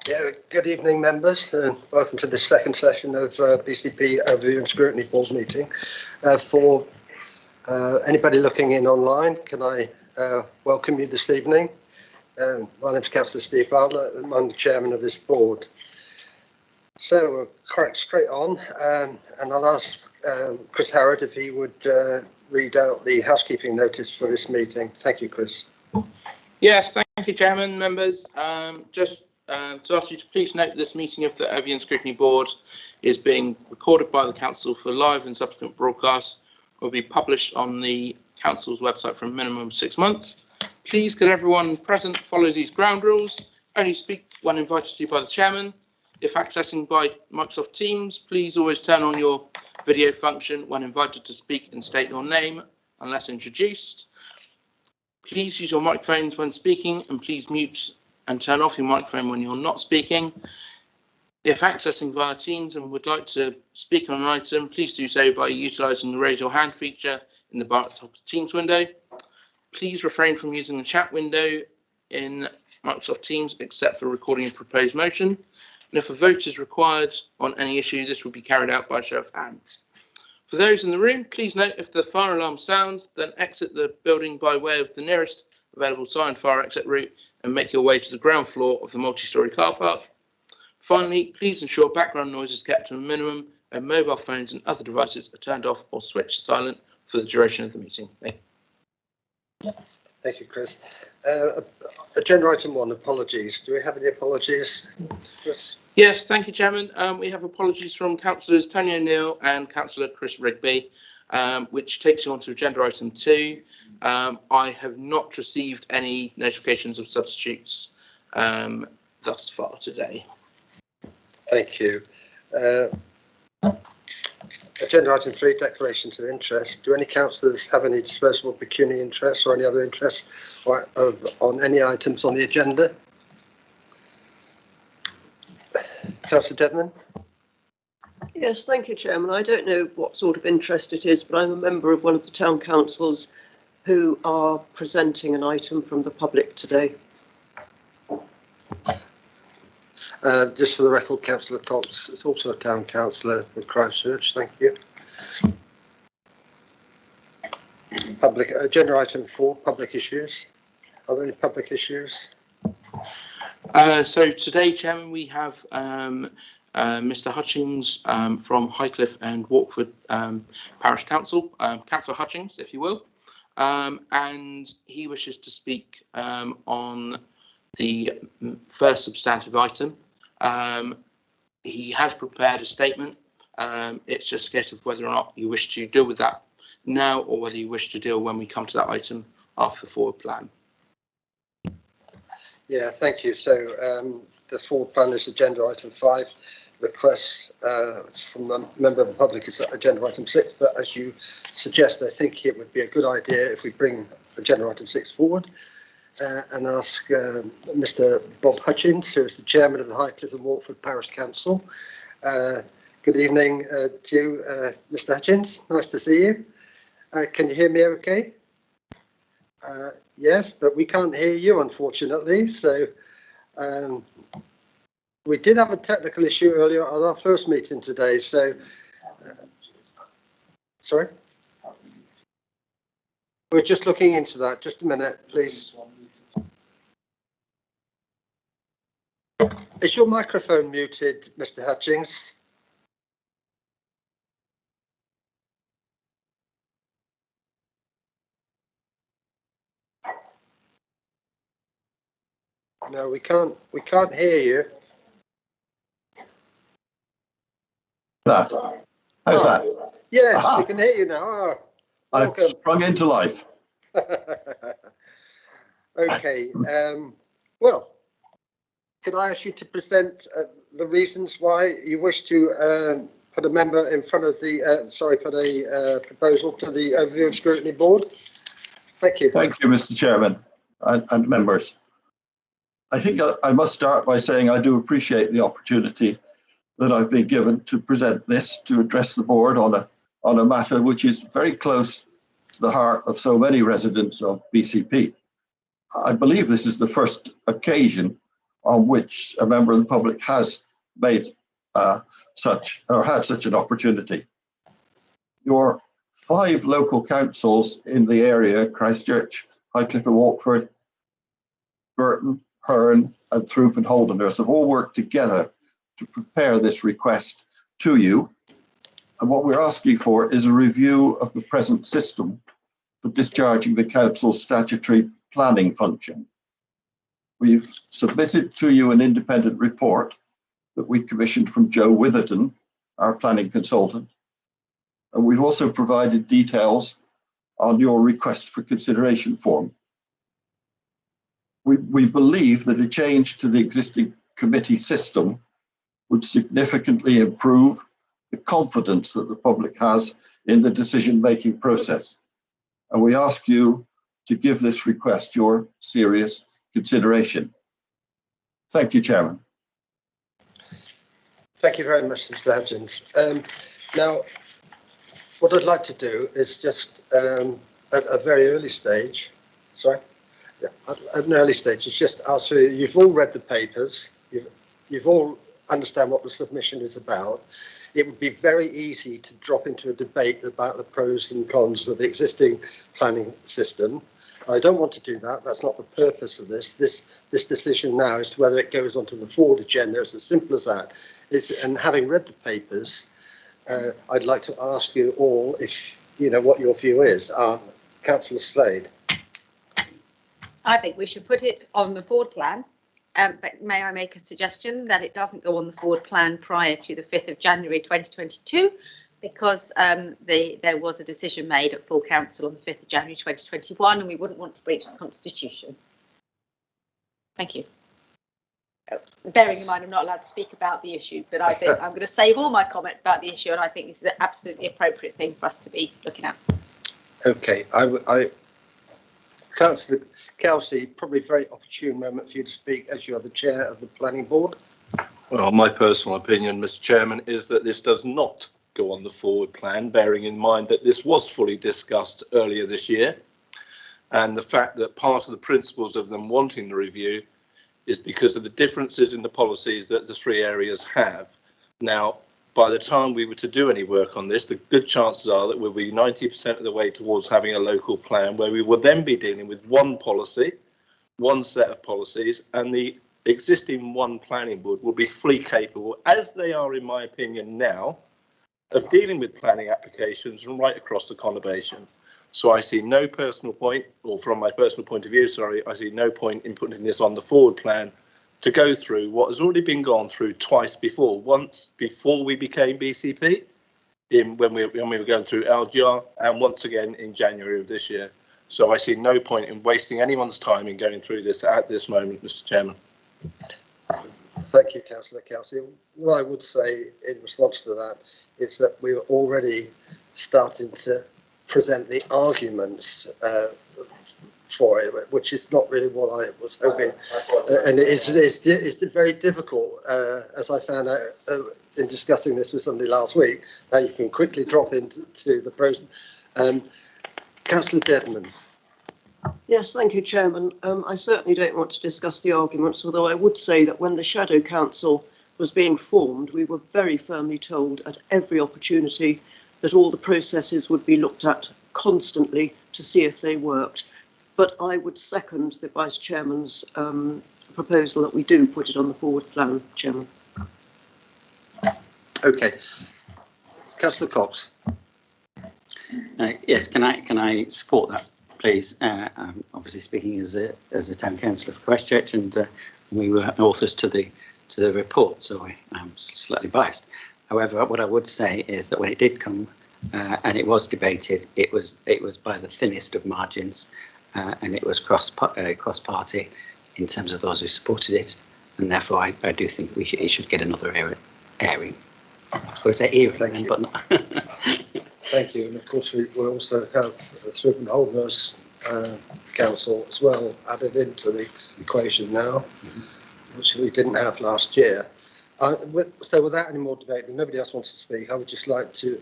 Yeah, good evening, members, and welcome to the second session of BCP Overview and Scrutiny Board meeting. For anybody looking in online, can I welcome you this evening? My name is Councillor Steve Bowler, and I'm the chairman of this board. So we'll crack straight on, and I'll ask Chris Howard if he would read out the housekeeping notice for this meeting. Thank you, Chris. Yes, thank you, Chairman, members. To ask you to please note this meeting of the Overview and Scrutiny Board is being recorded by the Council for live and subsequent broadcasts. Will be published on the Council's website for a minimum of 6 months. Please, could everyone present follow these ground rules? Only speak when invited to by the Chairman. If accessing by Microsoft Teams, please always turn on your video function when invited to speak and state your name unless introduced. Please use your microphones when speaking, and please mute and turn off your microphone when you're not speaking. If accessing via Teams and would like to speak on an item, please do so by utilising the raise your hand feature in the bar at the top of the Teams window. Please refrain from using the chat window in Microsoft Teams except for recording a proposed motion. And if a vote is required on any issue, this will be carried out by show of hands. For those in the room, please note if the fire alarm sounds, then exit the building by way of the nearest available signed fire exit route and make your way to the ground floor of the multi-storey car park. Finally, please ensure background noise is kept to a minimum and mobile phones and other devices are turned off or switched to silent for the duration of the meeting. Thank you, Chris. Agenda item 1, apologies. Do we have any apologies, Chris? Yes, thank you, Chairman. We have apologies from Councillors Tony O'Neill and Councillor Chris Rigby, which takes you on to agenda item 2. I have not received any notifications of substitutes thus far today. Thank you. Agenda item 3, declarations of interest. Do any councillors have any disposable pecuniary interests or any other interests on any items on the agenda? Councillor Dedman? Yes, thank you, Chairman. I don't know what sort of interest it is, but I'm a member of one of the town councils who are presenting an item from the public today. Just for the record, Councillor Cox is also a town councillor for Christchurch. Thank you. Public agenda item 4, public issues. Are there any public issues? So today, Chairman, we have Mr. Hutchings from Highcliffe and Walkford Parish Council, Councillor Hutchings, if you will, and he wishes to speak on the first substantive item. He has prepared a statement. It's just a case of whether or not you wish to deal with that now or whether you wish to deal when we come to that item after the forward plan. Yeah, thank you. So the forward plan is agenda item 5. Requests from a member of the public is agenda item 6. But as you suggest, I think it would be a good idea if we bring agenda item 6 forward and ask Mr. Bob Hutchins, who is the chairman of the Highcliffe and Walkford Parish Council. Good evening to you, Mr. Hutchins. Nice to see you. Can you hear me okay? Yes, but we can't hear you, unfortunately. So we did have a technical issue earlier on our first meeting today. So, sorry? We're just looking into that. Just a minute, please. Is your microphone muted, Mr. Hutchings? No, we can't hear you. That. How's that? Yes, Aha. we can hear you now. Oh, I've sprung into life. Okay. Well, can I ask you to present the reasons why you wish to put a member in front of the, put a proposal to the Overview and Scrutiny Board? Thank you. Thank you, Mr. Chairman and members. I think I must start by saying I do appreciate the opportunity that I've been given to present this, to address the board on a matter which is very close to the heart of so many residents of BCP. I believe this is the first occasion on which a member of the public has made had such an opportunity. Your 5 local councils in the area, Christchurch, Highcliffe and Walkford, Burton, Herne and Throop and Holderness, have all worked together to prepare this request to you. And what we're asking for is a review of the present system for discharging the council's statutory planning function. We've submitted to you an independent report that we commissioned from Joe Witherton, our planning consultant. And we've also provided details on your request for consideration form. We believe that a change to the existing committee system would significantly improve the confidence that the public has in the decision-making process. And we ask you to give this request your serious consideration. Thank you, Chairman. Thank you very much, Mr. Hutchins. Now, what I'd like to do is just at a very early stage, at an early stage, it's just ask you, you've all read the papers, you've all understand what the submission is about. It would be very easy to drop into a debate about the pros and cons of the existing planning system. I don't want to do that. That's not the purpose of this. This decision now is to whether it goes onto the forward agenda. It's as simple as that. And having read the papers, I'd like to ask you all if you know what your view is. Councillor Slade. I think we should put it on the forward plan. But may I make a suggestion that it doesn't go on the forward plan prior to the 5th of January 2022, because there was a decision made at full council on the 5th of January 2021, and we wouldn't want to breach the Constitution. Thank you. Bearing in mind I'm not allowed to speak about the issue, but I think I'm going to save all my comments about the issue, and I think this is an absolutely appropriate thing for us to be looking at. Okay, Councillor Kelsey, probably a very opportune moment for you to speak as you are the chair of the planning board. Well, my personal opinion, Mr. Chairman, is that this does not go on the forward plan, bearing in mind that this was fully discussed earlier this year. And the fact that part of the principles of them wanting the review is because of the differences in the policies that the 3 areas have. Now, by the time we were to do any work on this, the good chances are that we'll be 90% of the way towards having a local plan, where we will then be dealing with one policy, one set of policies, and the existing one planning board will be fully capable, as they are in my opinion now, of dealing with planning applications from right across the conurbation. So I see no personal point, or from my personal point of view, sorry, I see no point in putting this on the forward plan to go through what has already been gone through twice before. Once before we became BCP, when we were going through LGR, and once again in January of this year. So I see no point in wasting anyone's time in going through this at this moment, Mr. Chairman. Thank you, Councillor Kelsey. What I would say in response to that is that we were already starting to present the arguments for it, which is not really what I was hoping, and it's very difficult, as I found out in discussing this with somebody last week, that you can quickly drop into the pros. Councillor Deadman. Yes, thank you, Chairman. I certainly don't want to discuss the arguments, although I would say that when the Shadow Council was being formed, we were very firmly told at every opportunity that all the processes would be looked at constantly to see if they worked. But I would second the Vice Chairman's proposal that we do put it on the forward plan, Chairman. Okay. Councillor Cox. Yes, can I support that, please? I'm obviously speaking as a town councillor for Christchurch, and we were authors to the report, so I'm slightly biased. However, what I would say is that when it did come and it was debated, it was by the thinnest of margins, and it was cross party in terms of those who supported it, and therefore I do think it should get another airing. I would say airing, but not. Thank you, and of course we also have the Throop and Holderness Council as well added into the equation now, which we didn't have last year. So without any more debate, and nobody else wants to speak, I would just like to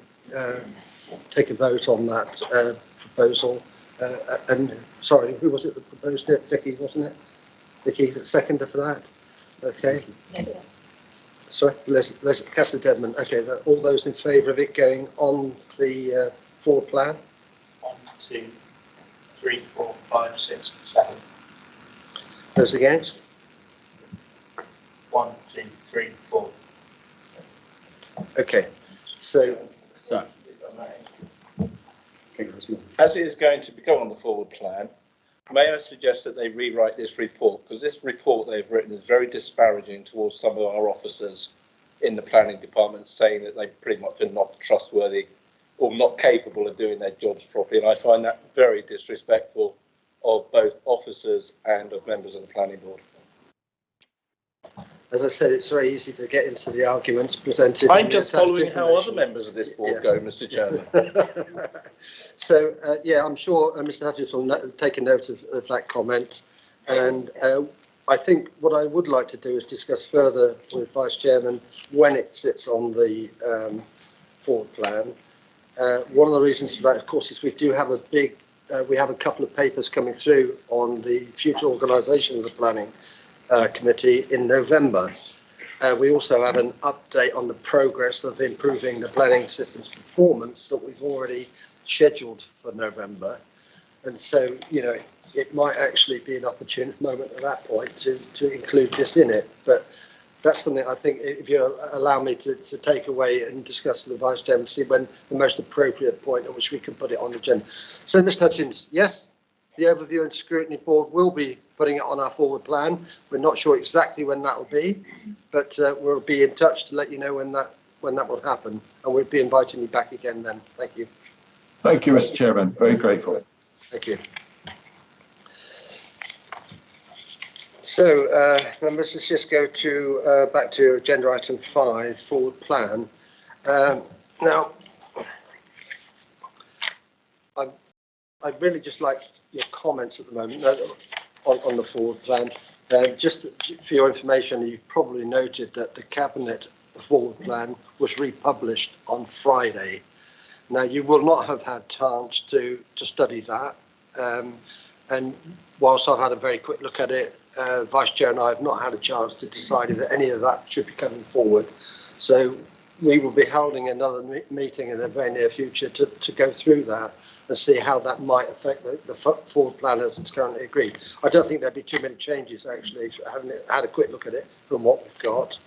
take a vote on that proposal. And sorry, who was it that proposed it? Vicky, wasn't it? Vicky, the seconder for that. Okay. Sorry, Councillor Dedman. Okay, all those in favour of it going on the forward plan? 1, 2, 3, 4, 5, 6, 7. Those against? 1, 2, 3, 4. Okay, so As it is going to go on the forward plan, may I suggest that they rewrite this report, because this report they've written is very disparaging towards some of our officers in the planning department, saying that they pretty much are not trustworthy or not capable of doing their jobs properly. And I find that very disrespectful of both officers and of members of the planning board. as I said, it's very easy to get into the arguments presented. I'm just following how other members of this board go, Mr. Chairman. So, yeah, I'm sure Mr. Hutchins will take a note of that comment. And I think what I would like to do is discuss further with Vice Chairman when it sits on the forward plan. One of the reasons for that, of course, is we do have we have a couple of papers coming through on the future organisation of the planning committee in November. We also have an update on the progress of improving the planning system's performance that we've already scheduled for November. And so, you know, it might actually be an opportune moment at that point to include this in it. But that's something I think, if you allow me to take away and discuss with the Vice Chairman, see when the most appropriate point at which we can put it on the agenda. So, Mr. Hutchins, yes, the Overview and Scrutiny Board will be putting it on our forward plan. We're not sure exactly when that will be, but we'll be in touch to let you know when that will happen, and we'll be inviting you back again then. Thank you. Thank you, Mr. Chairman. Very grateful. Thank you. So, members, let's just go to back to agenda item 5, forward plan. Now, I'd really just like your comments at the moment on the forward plan. Just for your information, you've probably noted that the Cabinet forward plan was republished on Friday. Now, you will not have had chance to study that. And whilst I've had a very quick look at it, Vice Chair and I have not had a chance to decide if any of that should be coming forward. So we will be holding another meeting in the very near future to go through that and see how that might affect the forward plan as it's currently agreed. I don't think there'll be too many changes, actually, having had a quick look at it from what we've got.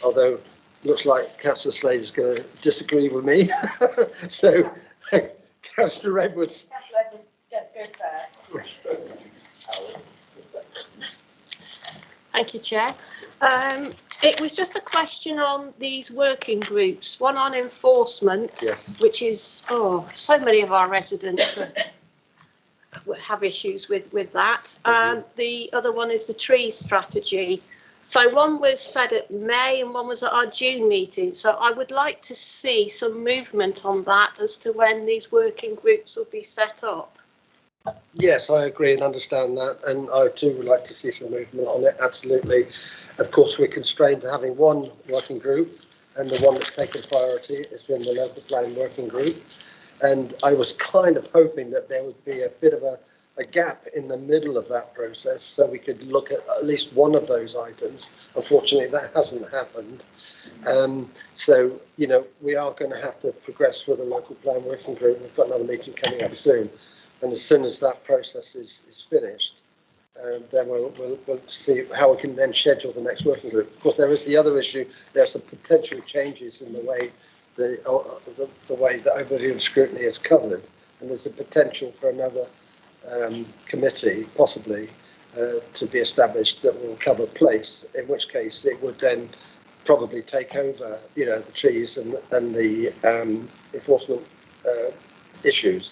Although looks like Councillor Slade is going to disagree with me. So, Councillor Edwards. Councillor Edwards, go first. Thank you, Chair. It was just a question on these working groups, one on enforcement, Yes. which is, so many of our residents have issues with that. And the other one is the tree strategy. So one was said at May and one was at our June meeting. So I would like to see some movement on that as to when these working groups will be set up. Yes, I agree and understand that, and I too would like to see some movement on it, absolutely. Of course, we're constrained to having one working group, and the one that's taken priority has been the local plan working group. And I was kind of hoping that there would be a bit of a gap in the middle of that process so we could look at least one of those items. Unfortunately, that hasn't happened. So, you know, we are going to have to progress with the local plan working group. We've got another meeting coming up soon. And as soon as that process is finished, then we'll see how we can then schedule the next working group. Of course, there is the other issue. There are some potential changes in the way the way the overview and scrutiny is covered, and there's a potential for another committee, possibly, to be established that will cover place. In which case, it would then probably take over, you know, the trees and the enforcement issues.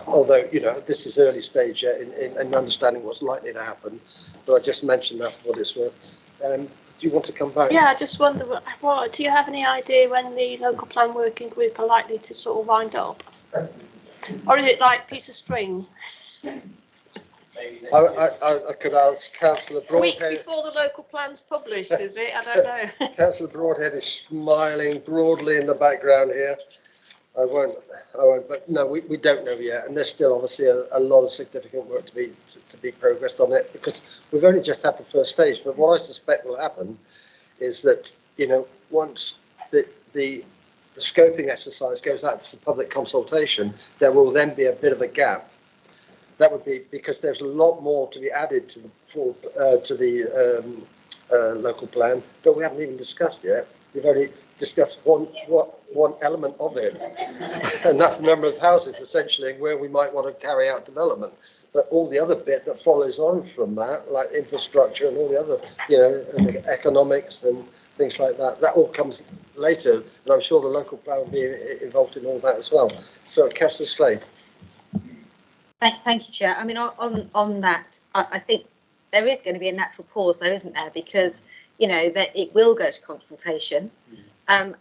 Although, you know, this is early stage yet in understanding what's likely to happen, but I just mentioned that for what it's worth. Do you want to come back? Yeah, I just wonder, what do you have any idea when the local plan working group are likely to sort of wind up? Or is it like a piece of string? I could ask Councillor Broadhead. A week before the local plan's published, is it? I don't know. Councillor Broadhead is smiling broadly in the background here. I won't, but no, we don't know yet, and there's still obviously a lot of significant work to be progressed on it, because we've only just had the first stage. But what I suspect will happen is that, you know, once the scoping exercise goes out for public consultation, there will then be a bit of a gap. That would be because there's a lot more to be added to the local plan that we haven't even discussed yet. We've only discussed one element of it, and that's the number of houses essentially, and where we might want to carry out development. But all the other bit that follows on from that, like infrastructure and all the other, you know, economics and things like that, that all comes later. And I'm sure the local plan will be involved in all that as well. So, Councillor Slade. Thank you, Chair. I mean, on that, I think there is going to be a natural pause, though, isn't there? Because, you know, that it will go to consultation, and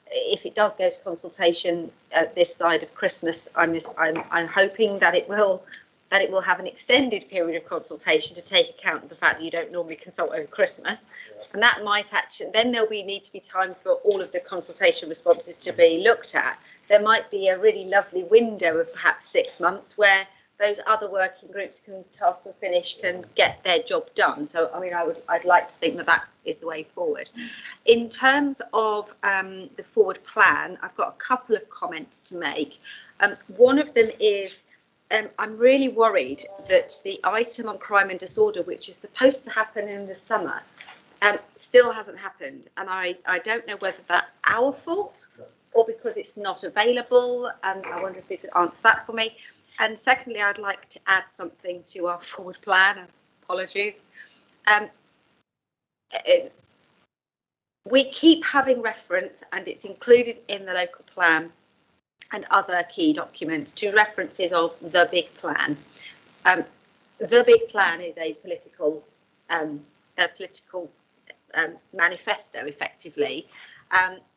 if it does go to consultation this side of Christmas, I'm hoping that it will have an extended period of consultation to take account of the fact that you don't normally consult over Christmas, and that might actually then there'll need to be time for all of the consultation responses to be looked at. There might be a really lovely window of perhaps 6 months where those other working groups can task and finish, can get their job done. So, I mean, I'd like to think that is the way forward. In terms of the forward plan, I've got a couple of comments to make. One of them is I'm really worried that the item on crime and disorder, which is supposed to happen in the summer, still hasn't happened. And I don't know whether that's our fault or because it's not available. And I wonder if you could answer that for me. And secondly, I'd like to add something to our forward plan. Apologies. We keep having reference, and it's included in the local plan and other key documents, to references of the big plan. The big plan is a political manifesto, effectively.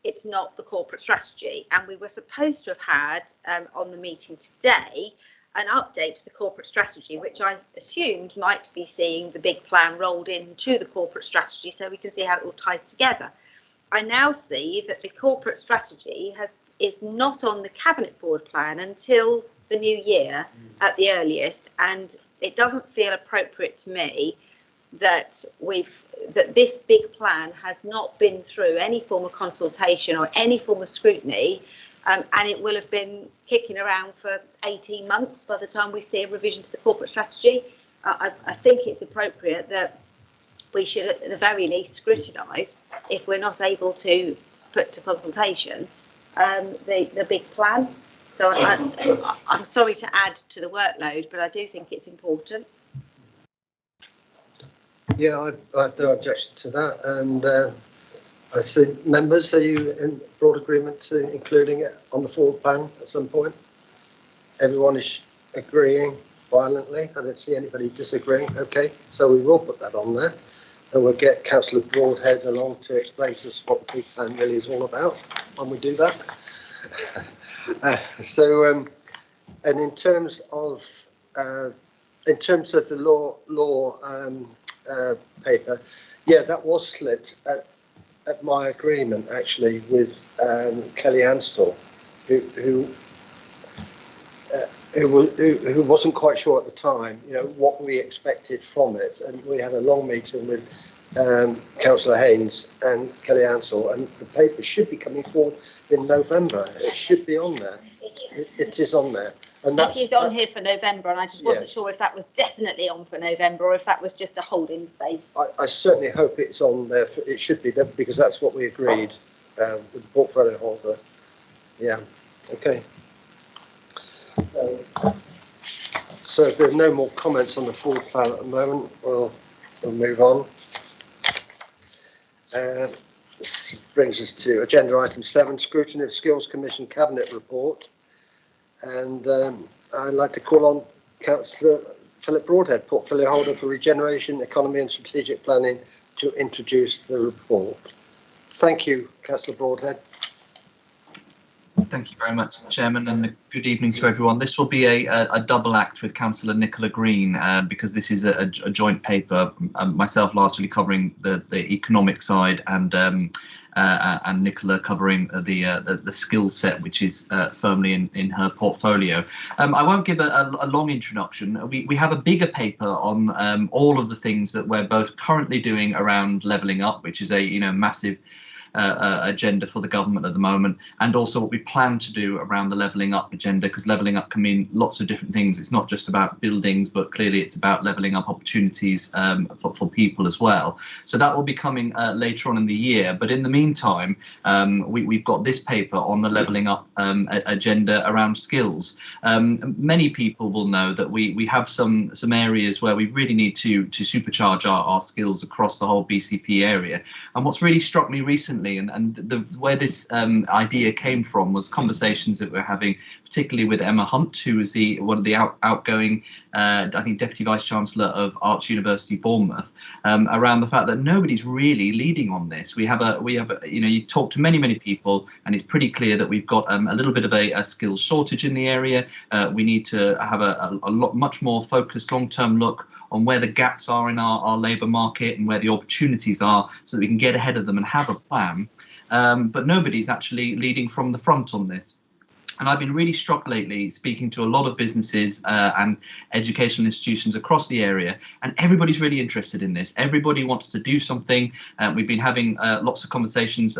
It's not the corporate strategy, and we were supposed to have had on the meeting today an update to the corporate strategy, which I assumed might be seeing the big plan rolled into the corporate strategy so we can see how it all ties together. I now see that the corporate strategy is not on the cabinet forward plan until the new year at the earliest, and it doesn't feel appropriate to me that this big plan has not been through any form of consultation or any form of scrutiny, and it will have been kicking around for 18 months by the time we see a revision to the corporate strategy. I think it's appropriate that we should at the very least scrutinise, if we're not able to put to consultation, the big plan. So I'm sorry to add to the workload, but I do think it's important. Yeah, I have no objection to that, and I see members, are you in broad agreement to including it on the forward plan at some point? Everyone is agreeing violently. I don't see anybody disagreeing. Okay, so we will put that on there, and we'll get Councillor Broadhead along to explain to us what the big plan really is all about when we do that. And in terms of the law paper, yeah, that was slipped at my agreement actually with Kelly Ansell, who wasn't quite sure at the time, you know, what we expected from it, and we had a long meeting with Councillor Haynes and Kelly Ansell, and the paper should be coming forward in November. It should be on there. It is on there. And it is on here for November, and I just wasn't sure if that was definitely on for November or if that was just a holding space. I certainly hope it's on there. It should be there because that's what we agreed with the portfolio holder. Yeah. Okay. So if there's no more comments on the forward plan at the moment, we'll move on. This brings us to agenda item 7, Scrutiny of Skills Commission Cabinet Report. And I'd like to call on Councillor Philip Broadhead, portfolio holder for Regeneration, Economy and Strategic Planning, to introduce the report. Thank you, Councillor Broadhead. Thank you very much, Chairman, and good evening to everyone. This will be a double act with Councillor Nicola Green because this is a joint paper, myself largely covering the economic side and Nicola covering the skill set, which is firmly in her portfolio. I won't give a long introduction. We have a bigger paper on all of the things that we're both currently doing around levelling up, which is a massive agenda for the government at the moment, and also what we plan to do around the levelling up agenda, because levelling up can mean lots of different things. It's not just about buildings, but clearly it's about levelling up opportunities for people as well. So that will be coming later on in the year. But in the meantime, we've got this paper on the levelling up agenda around skills. Many people will know that we have some areas where we really need to supercharge our skills across the whole BCP area. And what's really struck me recently, and where this idea came from, was conversations that we're having, particularly with Emma Hunt, who is one of the outgoing, I think, Deputy Vice Chancellor of Arts University Bournemouth, around the fact that nobody's really leading on this. We have you talk to many people, and it's pretty clear that we've got a little bit of a skills shortage in the area. We need to have a much more focused long-term look on where the gaps are in our labour market and where the opportunities are, so that we can get ahead of them and have a plan. But nobody's actually leading from the front on this. And I've been really struck lately speaking to a lot of businesses and educational institutions across the area, and everybody's really interested in this. Everybody wants to do something. We've been having lots of conversations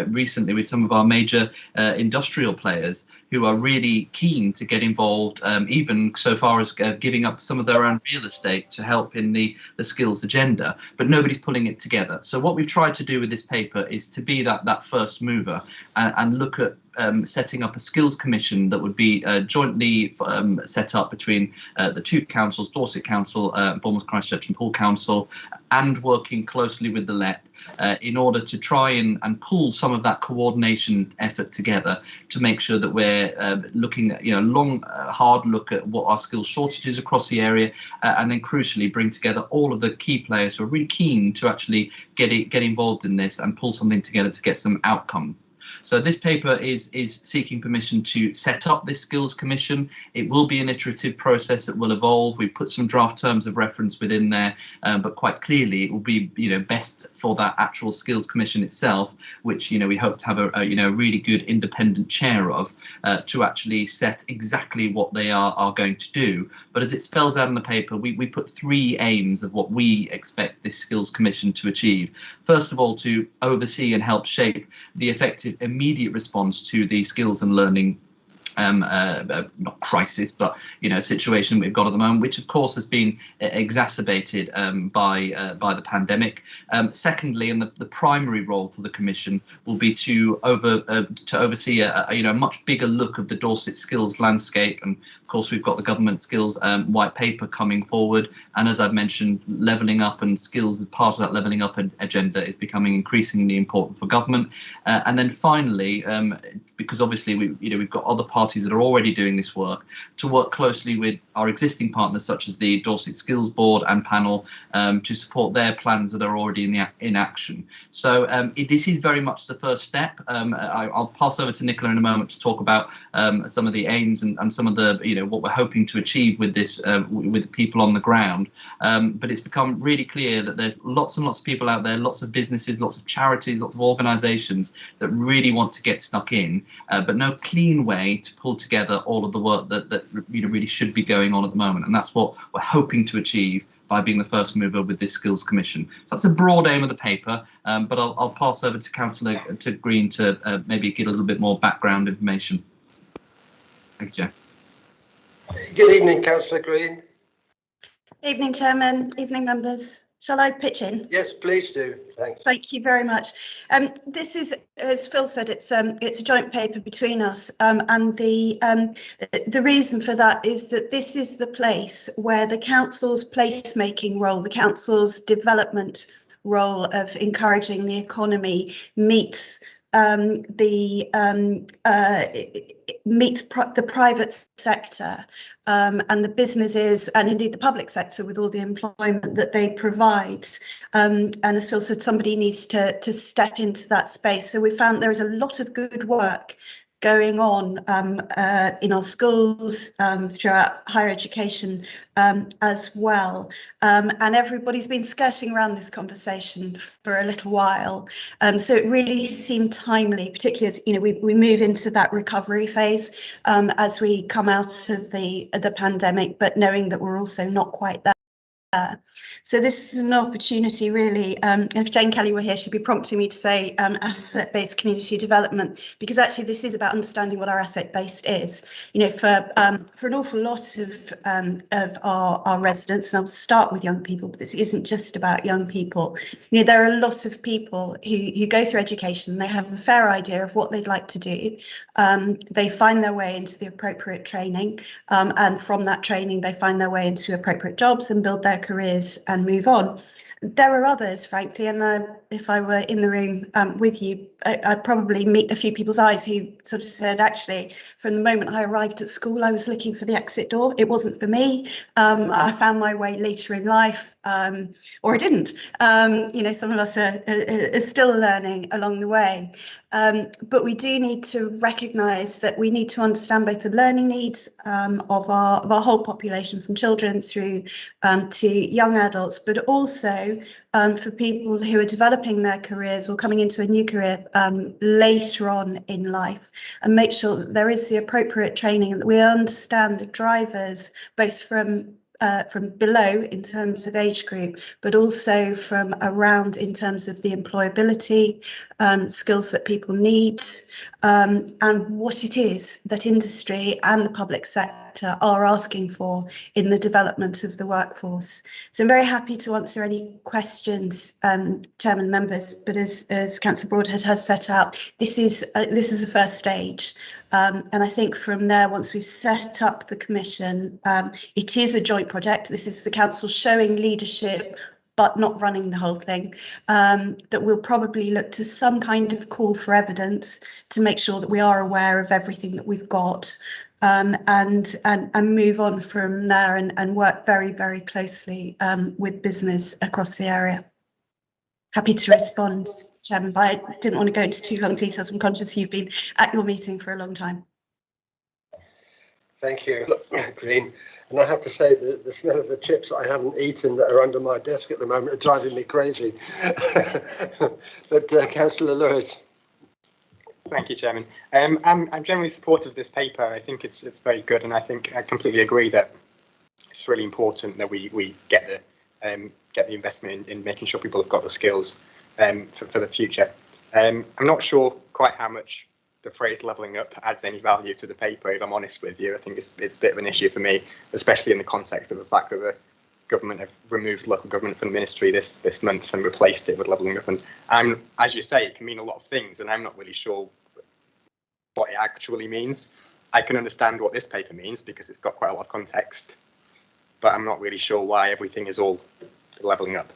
recently with some of our major industrial players who are really keen to get involved, even so far as giving up some of their own real estate to help in the skills agenda, but nobody's pulling it together. So what we've tried to do with this paper is to be that first mover and look at setting up a skills commission that would be jointly set up between the two councils, Dorset Council, Bournemouth, Christchurch and Poole Council, and working closely with the LEP in order to try and pull some of that coordination effort together to make sure that we're looking at hard look at what our skills shortages across the area, and then crucially bring together all of the key players who are really keen to actually get involved in this and pull something together to get some outcomes. So this paper is seeking permission to set up this skills commission. It will be an iterative process that will evolve. We put some draft terms of reference within there, but quite clearly it will be best for that actual skills commission itself, which we hope to have a really good independent chair of, to actually set exactly what they are going to do. But as it spells out in the paper, we put 3 aims of what we expect this skills commission to achieve. First of all, to oversee and help shape the effective immediate response to the skills and learning not crisis, but situation we've got at the moment, which of course has been exacerbated by the pandemic. Secondly, and the primary role for the Commission will be to oversee a much bigger look of the Dorset skills landscape, and of course we've got the government skills white paper coming forward, and as I've mentioned, levelling up and skills as part of that levelling up agenda is becoming increasingly important for government. And then finally, because obviously we've got other parties that are already doing this work, to work closely with our existing partners such as the Dorset Skills Board and panel to support their plans that are already in action. So this is very much the first step. I'll pass over to Nicola in a moment to talk about some of the aims and some of the what we're hoping to achieve with this with people on the ground. But it's become really clear that there's lots and lots of people out there, lots of businesses, lots of charities, lots of organisations that really want to get stuck in, but no clean way to pull together all of the work that really should be going on at the moment, and that's what we're hoping to achieve by being the first mover with this skills commission. So that's a broad aim of the paper, but I'll pass over to Councillor Green to maybe give a little bit more background information. Thank you, Joe. Good evening, Councillor Green. Evening, Chairman. Evening, members. Shall I pitch in? Yes, please do. Thanks. Thank you very much. This is, as Phil said, it's a joint paper between us, and the reason for that is that this is the place where the council's placemaking role, the council's development role of encouraging the economy meets the private sector. And the businesses and indeed the public sector with all the employment that they provide. And as Phil said, somebody needs to step into that space. So we found there is a lot of good work going on in our schools, throughout higher education as well. And everybody's been skirting around this conversation for a little while. So it really seemed timely, particularly as we move into that recovery phase as we come out of the pandemic, but knowing that we're also not quite there. So this is an opportunity really, if Jane Kelly were here, she'd be prompting me to say asset-based community development, because actually this is about understanding what our asset-based is. For an awful lot of our residents, and I'll start with young people, but this isn't just about young people. There are a lot of people who go through education, they have a fair idea of what they'd like to do. They find their way into the appropriate training, and from that training they find their way into appropriate jobs and build their careers and move on. There are others, frankly, and if I were in the room with you, I'd probably meet a few people's eyes who sort of said, actually, from the moment I arrived at school, I was looking for the exit door. It wasn't for me. I found my way later in life, or I didn't. Some of us are still learning along the way. But we do need to recognise that we need to understand both the learning needs of our whole population, from children through to young adults, but also for people who are developing their careers or coming into a new career later on in life, and make sure that there is the appropriate training and that we understand the drivers, both from below in terms of age group, but also from around in terms of the employability, skills that people need, and what it is that industry and the public sector are asking for in the development of the workforce. So I'm very happy to answer any questions, Chairman, members, but as Councillor Broadhead has set out, this is the first stage. And I think from there, once we've set up the commission, it is a joint project. This is the council showing leadership, but not running the whole thing, that we'll probably look to some kind of call for evidence to make sure that we are aware of everything that we've got, and move on from there and work very, very closely with business across the area. Happy to respond, Chairman, but I didn't want to go into too long details. I'm conscious you've been at your meeting for a long time. Thank you, Green. And I have to say that the smell of the chips I haven't eaten that are under my desk at the moment are driving me crazy. But Councillor Lewis. Thank you, Chairman. I'm generally supportive of this paper. I think it's very good, and I think I completely agree that it's really important that we get the investment in making sure people have got the skills for the future. I'm not sure quite how much the phrase levelling up adds any value to the paper, if I'm honest with you. I think it's a bit of an issue for me, especially in the context of the fact that the government have removed local government from the ministry this month and replaced it with levelling up. And as you say, it can mean a lot of things, and I'm not really sure what it actually means. I can understand what this paper means because it's got quite a lot of context, but I'm not really sure why everything is all levelling up.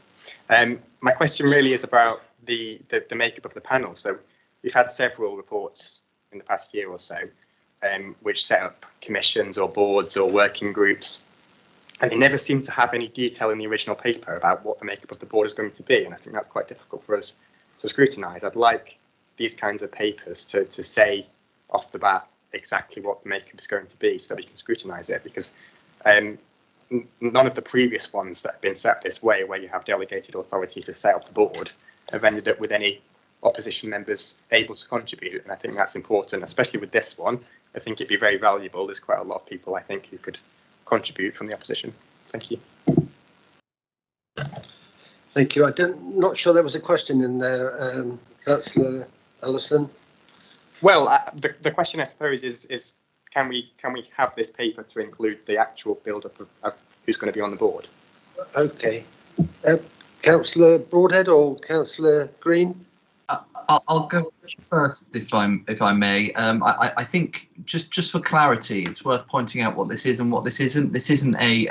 My question really is about the makeup of the panel. So we've had several reports in the past year or so, which set up commissions or boards or working groups, and they never seem to have any detail in the original paper about what the makeup of the board is going to be, and I think that's quite difficult for us to scrutinise. I'd like these kinds of papers to say off the bat exactly what the makeup is going to be so that we can scrutinise it, because none of the previous ones that have been set this way, where you have delegated authority to set up the board, have ended up with any opposition members able to contribute, and I think that's important, especially with this one. I think it'd be very valuable. There's quite a lot of people, I think, who could contribute from the opposition. Thank you. Thank you. I'm not sure there was a question in there, Councillor Ellison. Well, the question, I suppose, is can we have this paper to include the actual build-up of who's going to be on the board? Okay. Councillor Broadhead or Councillor Green? I'll go first, if I may. I think just for clarity, it's worth pointing out what this is and what this isn't. This isn't a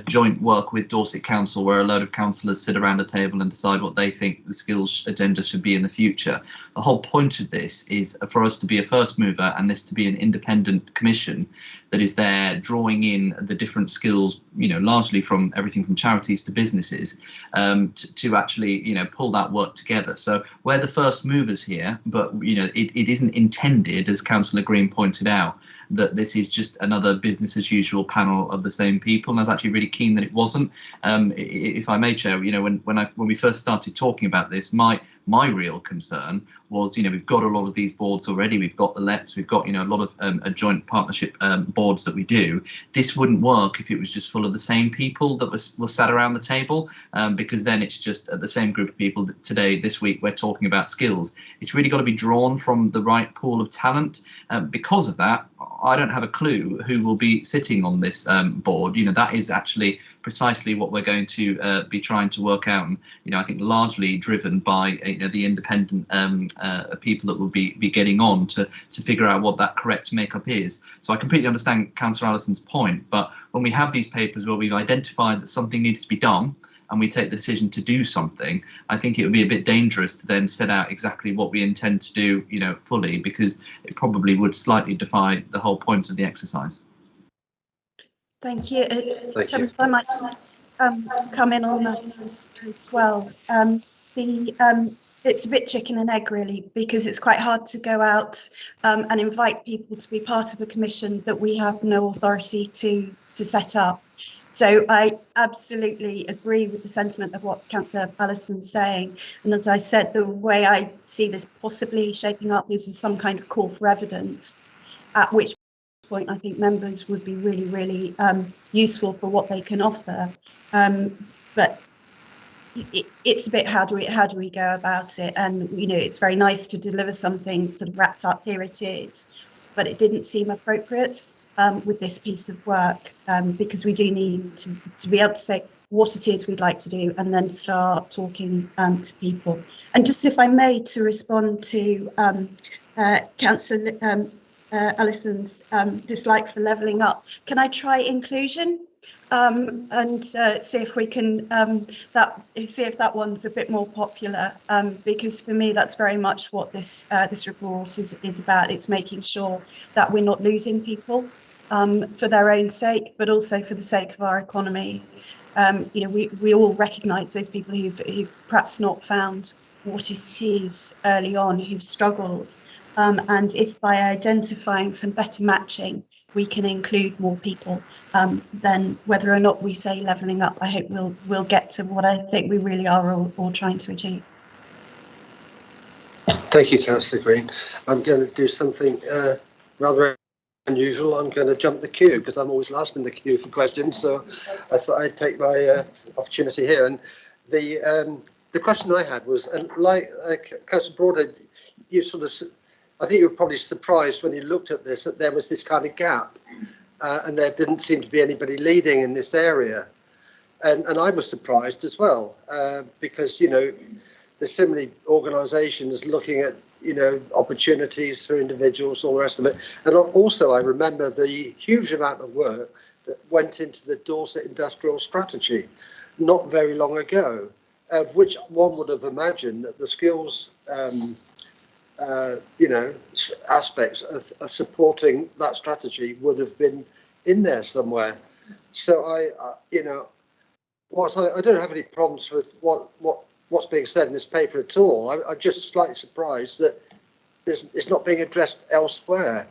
joint work with Dorset Council where a load of councillors sit around a table and decide what they think the skills agenda should be in the future. The whole point of this is for us to be a first mover and this to be an independent commission that is there drawing in the different skills, largely from everything from charities to businesses, to actually, pull that work together. So we're the first movers here, but, it isn't intended, as Councillor Green pointed out, that this is just another business as usual panel of the same people. And I was actually really keen that it wasn't. If I may, Chair, when we first started talking about this, my real concern was, we've got a lot of these boards already. We've got the LEPs, we've got, a lot of a joint partnership boards that we do. This wouldn't work if it was just full of the same people that was sat around the table, because then it's just the same group of people. Today, this week, we're talking about skills. It's really got to be drawn from the right pool of talent. Because of that, I don't have a clue who will be sitting on this board. That is actually precisely what we're going to be trying to work out. And, I think largely driven by the independent people that will be getting on to figure out what that correct makeup is. So I completely understand Councillor Allison's point, but when we have these papers where we've identified that something needs to be done and we take the decision to do something, I think it would be a bit dangerous to then set out exactly what we intend to do, fully, because it probably would slightly defy the whole point of the exercise. Thank you. Thank you. I might just come in on that as well. It's a bit chicken and egg, really, because it's quite hard to go out and invite people to be part of a commission that we have no authority to set up. So I absolutely agree with the sentiment of what Councillor Allison's saying. And as I said, the way I see this possibly shaping up is some kind of call for evidence, at which point I think members would be really, really useful for what they can offer. But it's a bit, how do we go about it? And, it's very nice to deliver something sort of wrapped up, here it is, but it didn't seem appropriate with this piece of work, because we do need to be able to say what it is we'd like to do and then start talking to people. And just, if I may, to respond to Councillor Allison's dislike for levelling up, can I try inclusion and see if we can see if that one's a bit more popular, because for me that's very much what this report is about. It's making sure that we're not losing people for their own sake, but also for the sake of our economy. We all recognise those people who've perhaps not found what it is early on, who've struggled. And if by identifying some better matching, we can include more people, then whether or not we say levelling up, I hope we'll get to what I think we really are all trying to achieve. Thank you, Councillor Green. I'm going to do something rather unusual. I'm going to jump the queue because I'm always last in the queue for questions. So I thought I'd take my opportunity here. And the question I had was, and like Councillor Broader, you sort of, I think you were probably surprised when you looked at this that there was this kind of gap, and there didn't seem to be anybody leading in this area. And I was surprised as well, because, there's so many organisations looking at, opportunities for individuals, all the rest of it. And also I remember the huge amount of work that went into the Dorset Industrial Strategy not very long ago, of which one would have imagined that the skills aspects of supporting that strategy would have been in there somewhere. So I don't have any problems with what's being said in this paper at all. I'm just slightly surprised that it's not being addressed elsewhere.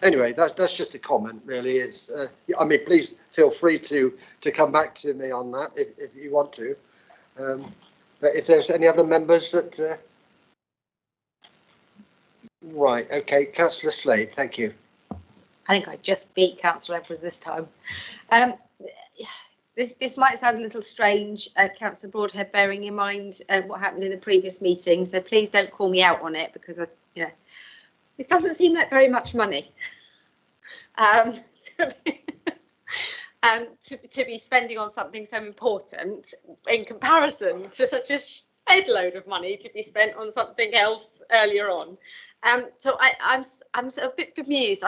Anyway, that's just a comment, really. It's please feel free to come back to me on that if you want to. But if there's any other members that right, okay, Councillor Slade, thank you. I think I just beat Councillor Edwards this time. This might sound a little strange, Councillor Broadhead, bearing in mind what happened in the previous meeting. So please don't call me out on it, because it doesn't seem like very much money to be spending on something so important in comparison to such a shed load of money to be spent on something else earlier on. So I'm a bit bemused.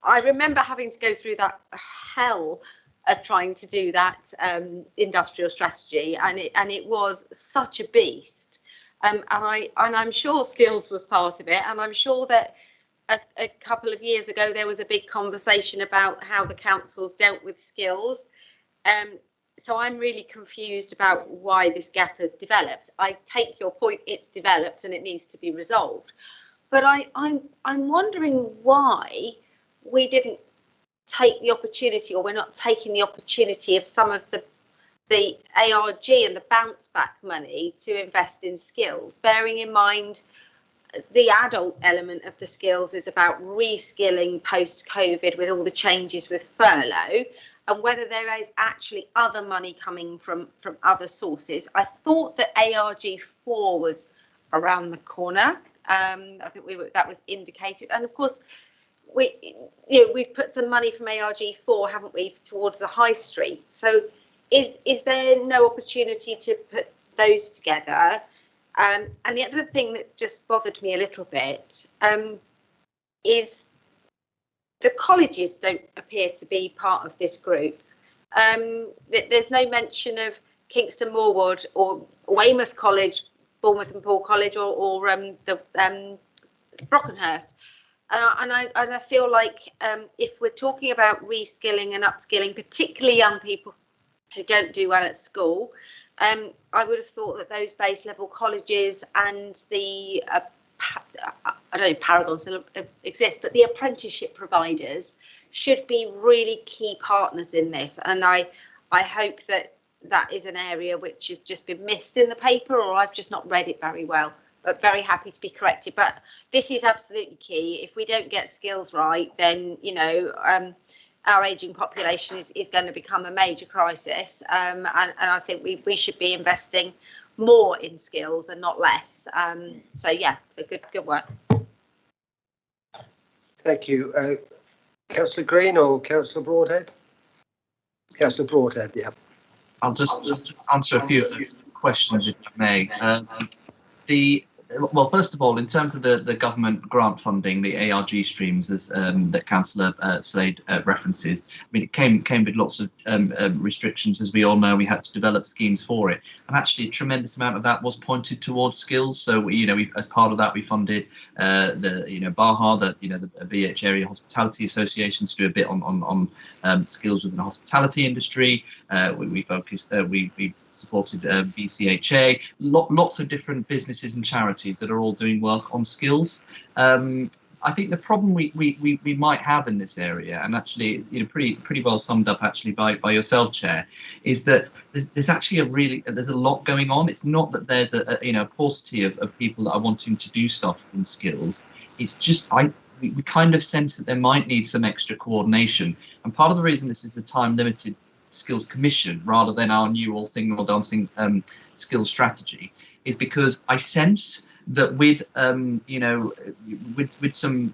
I remember having to go through that hell of trying to do that industrial strategy, and it was such a beast. And I'm sure skills was part of it, and I'm sure that a couple of years ago there was a big conversation about how the council dealt with skills. So I'm really confused about why this gap has developed. I take your point, it's developed and it needs to be resolved. But I'm wondering why we didn't take the opportunity, or we're not taking the opportunity of some of the ARG and the bounce back money to invest in skills, bearing in mind the adult element of the skills is about reskilling post-COVID with all the changes with furlough, and whether there is actually other money coming from other sources. I thought that ARG4 was around the corner. I think that was indicated, and of course we've put some money from ARG4, haven't we, towards the high street. So is there no opportunity to put those together? And the other thing that just bothered me a little bit is the colleges don't appear to be part of this group. There's no mention of Kingston Moorwood or Weymouth College, Bournemouth and Paul College, or the Brockenhurst. And I feel like if we're talking about reskilling and upskilling, particularly young people who don't do well at school, I would have thought that those base level colleges and the I don't know if Paragon still exists, but the apprenticeship providers should be really key partners in this. And I hope that is an area which has just been missed in the paper, or I've just not read it very well. But very happy to be corrected. But this is absolutely key. If we don't get skills right, then our ageing population is going to become a major crisis. And I think we should be investing more in skills and not less. So good work. Thank you. Councillor Green or Councillor Broadhead? Councillor Broadhead, yeah. I'll just answer a few questions, if I may. Well, first of all, in terms of the government grant funding, the ARG streams, as that Councillor Slade references, I mean, it came with lots of restrictions, as we all know. We had to develop schemes for it, and actually a tremendous amount of that was pointed towards skills. So we, as part of that, we funded the BAHA, the BH Area Hospitality Association, to do a bit on skills within the hospitality industry. We focused, we supported BCHA, lots of different businesses and charities that are all doing work on skills. I think the problem we might have in this area, and actually pretty well summed up actually by yourself, Chair, is that there's actually there's a lot going on. It's not that there's a paucity of people that are wanting to do stuff in skills. It's just we kind of sense that there might need some extra coordination, and part of the reason this is a time limited skills commission rather than our new all singing or dancing skills strategy is because I sense that with with some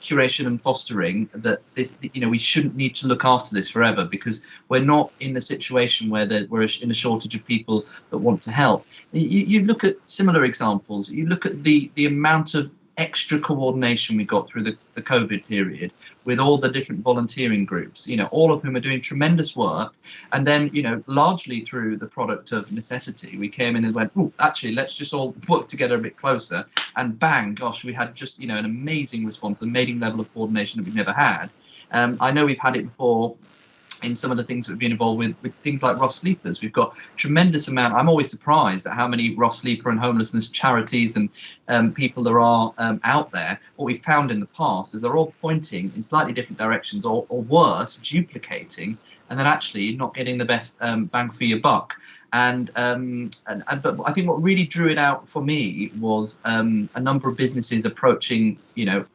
curation and fostering, that this, we shouldn't need to look after this forever, because we're not in a situation where we're in a shortage of people that want to help. You look at similar examples. You look at the amount of extra coordination we got through the COVID period with all the different volunteering groups, all of whom are doing tremendous work. And then, largely through the product of necessity, we came in and went, oh, actually, let's just all work together a bit closer. And bang, gosh, we had just, an amazing response, an amazing level of coordination that we've never had. I know we've had it before in some of the things that we've been involved with things like rough sleepers. We've got tremendous amount. I'm always surprised at how many rough sleeper and homelessness charities and people there are out there. What we've found in the past is they're all pointing in slightly different directions, or worse, duplicating, and then actually not getting the best bang for your buck. But I think what really drew it out for me was a number of businesses approaching,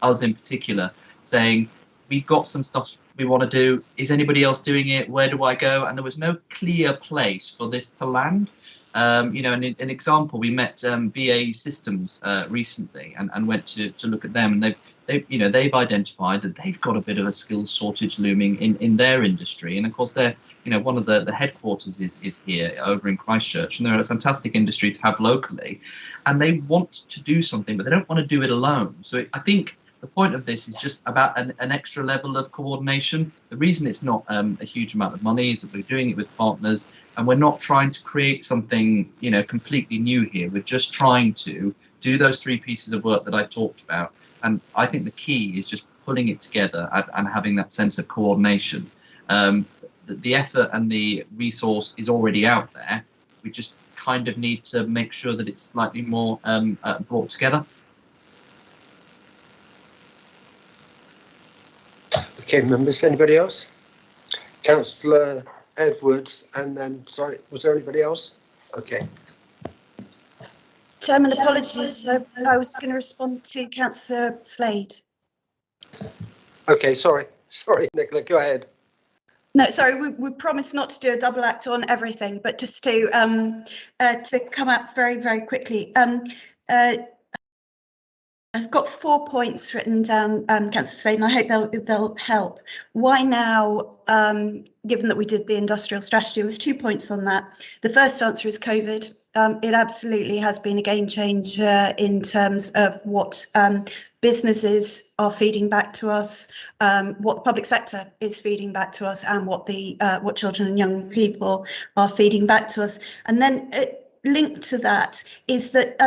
us in particular, saying, we've got some stuff we want to do. Is anybody else doing it? Where do I go? And there was no clear place for this to land. An example, we met BAE Systems recently and went to look at them, and they've identified that they've got a bit of a skills shortage looming in their industry, and of course they're one of the headquarters is here over in Christchurch, and they're a fantastic industry to have locally, and they want to do something, but they don't want to do it alone. So I think the point of this is just about an extra level of coordination. The reason it's not a huge amount of money is that we're doing it with partners, and we're not trying to create something completely new here. We're just trying to do those 3 pieces of work that I talked about. And I think the key is just pulling it together and having that sense of coordination. The effort and the resource is already out there. We just kind of need to make sure that it's slightly more brought together. Okay, members, anybody else? Councillor Edwards, and then, sorry, was there anybody else? Okay. Chairman, apologies. I was going to respond to Councillor Slade. Okay, sorry, Nicola, go ahead. No, sorry, we promised not to do a double act on everything, but just to come up very, very quickly. I've got 4 points written down, Councillor Slade, and I hope they'll help. Why now, given that we did the industrial strategy? There's 2 points on that. The first answer is COVID. It absolutely has been a game changer in terms of what businesses are feeding back to us, what the public sector is feeding back to us, and what children and young people are feeding back to us. And then linked to that is that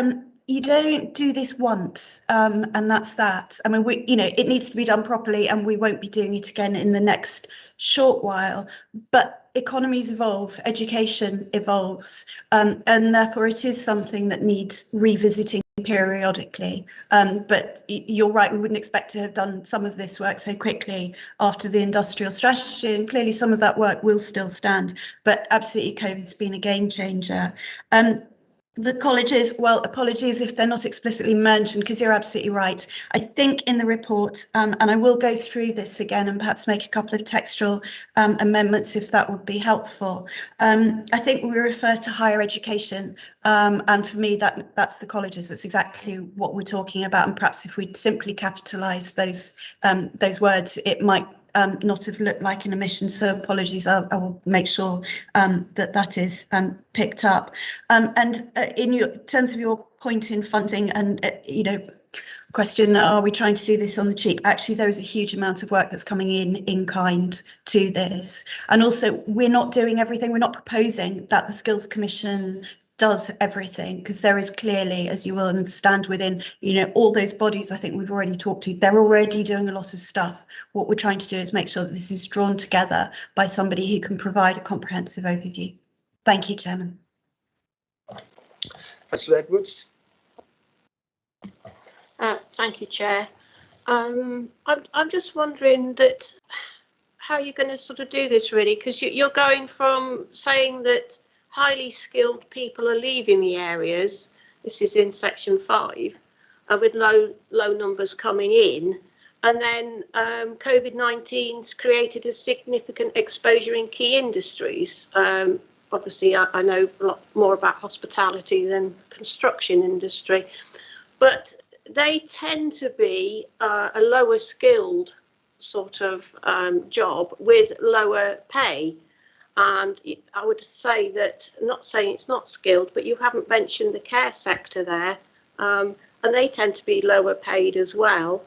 you don't do this once, and that's that. I mean, it needs to be done properly, and we won't be doing it again in the next short while. But economies evolve, education evolves, and therefore it is something that needs revisiting periodically. But you're right, we wouldn't expect to have done some of this work so quickly after the industrial strategy, and clearly some of that work will still stand. But absolutely, COVID's been a game changer. The colleges, well, apologies if they're not explicitly mentioned, because you're absolutely right. I think in the report, and I will go through this again and perhaps make a couple of textual amendments if that would be helpful. I think we refer to higher education, and for me that's the colleges. That's exactly what we're talking about. And perhaps if we'd simply capitalise those words, it might not have looked like an omission, so apologies. I will make sure that is picked up. And in terms of your point in funding and question, are we trying to do this on the cheap? Actually, there is a huge amount of work that's coming in kind to this, and also we're not doing everything. We're not proposing that the Skills Commission does everything, because there is clearly, as you will understand, within all those bodies I think we've already talked to, they're already doing a lot of stuff. What we're trying to do is make sure that this is drawn together by somebody who can provide a comprehensive overview. Thank you, Chairman. Councillor Edwards. Thank you, Chair. I'm just wondering that how you're going to sort of do this, really, because you're going from saying that highly skilled people are leaving the areas. This is in section 5, with low numbers coming in, and then COVID-19's created a significant exposure in key industries. Obviously, I know a lot more about hospitality than construction industry, but they tend to be a lower skilled sort of job with lower pay. And I would say that, not saying it's not skilled, but you haven't mentioned the care sector there, and they tend to be lower paid as well.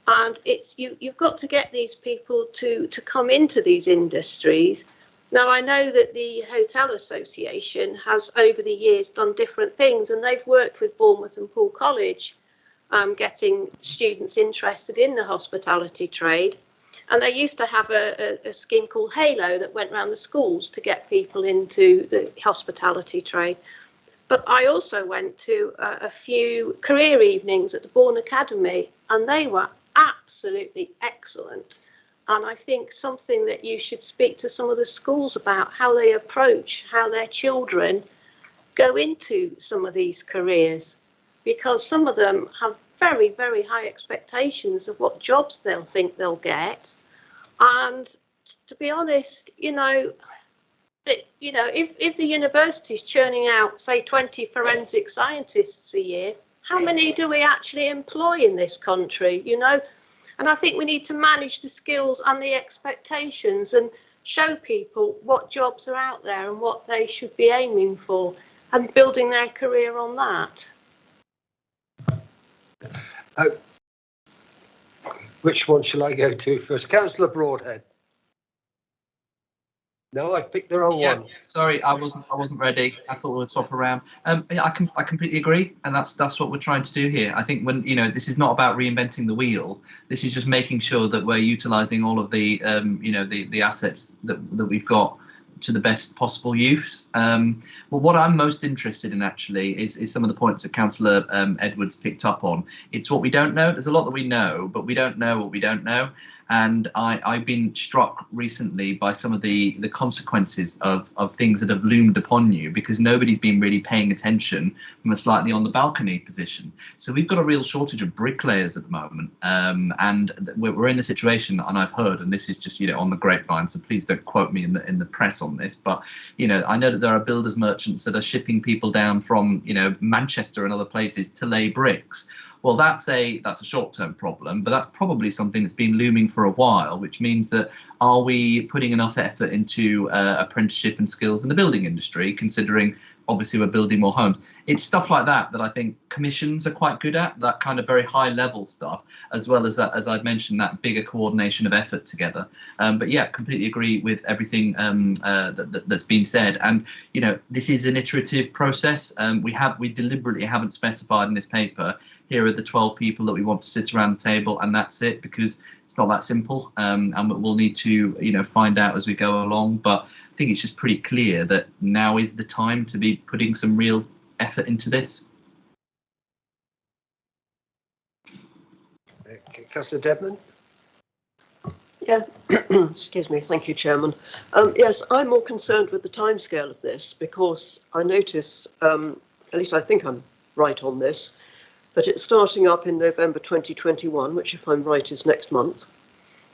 And it's you've got to get these people to come into these industries. Now, I know that the Hotel Association has over the years done different things, and they've worked with Bournemouth and Poole College, getting students interested in the hospitality trade. And they used to have a scheme called Halo that went around the schools to get people into the hospitality trade. But I also went to a few career evenings at the Bourne Academy, and they were absolutely excellent. And I think something that you should speak to some of the schools about, how they approach, how their children go into some of these careers, because some of them have very, very high expectations of what jobs they'll think they'll get. And to be honest, if the university's churning out, say, 20 forensic scientists a year, how many do we actually employ in this country? And I think we need to manage the skills and the expectations and show people what jobs are out there and what they should be aiming for and building their career on that. Which one shall I go to first? Councillor Broadhead. No, I've picked the wrong one. Sorry, I wasn't ready. I thought we'd swap around. Yeah, I completely agree, and that's what we're trying to do here. I think when this is not about reinventing the wheel. This is just making sure that we're utilising all of the the assets that we've got to the best possible use. Well, what I'm most interested in actually is some of the points that Councillor Edwards picked up on. It's what we don't know. There's a lot that we know, but we don't know what we don't know. And I've been struck recently by some of the consequences of things that have loomed upon you because nobody's been really paying attention from a slightly on the balcony position. So we've got a real shortage of bricklayers at the moment, and we're in a situation, and I've heard, and this is just on the grapevine, so please don't quote me in the press on this, but I know that there are builders merchants that are shipping people down from Manchester and other places to lay bricks. Well, that's a short-term problem, but that's probably something that's been looming for a while, which means that are we putting enough effort into apprenticeship and skills in the building industry, considering obviously we're building more homes? It's stuff like that that I think commissions are quite good at, that kind of very high level stuff, as well as that, as I've mentioned, that bigger coordination of effort together. But yeah, completely agree with everything that's been said. And this is an iterative process. We deliberately haven't specified in this paper, here are the 12 people that we want to sit around the table and that's it, because it's not that simple, and we'll need to find out as we go along. But I think it's just pretty clear that now is the time to be putting some real effort into this. Councillor Dedman. Yeah, excuse me. Thank you, Chairman. Yes, I'm more concerned with the timescale of this because I notice, at least I think I'm right on this, that it's starting up in November 2021, which, if I'm right, is next month,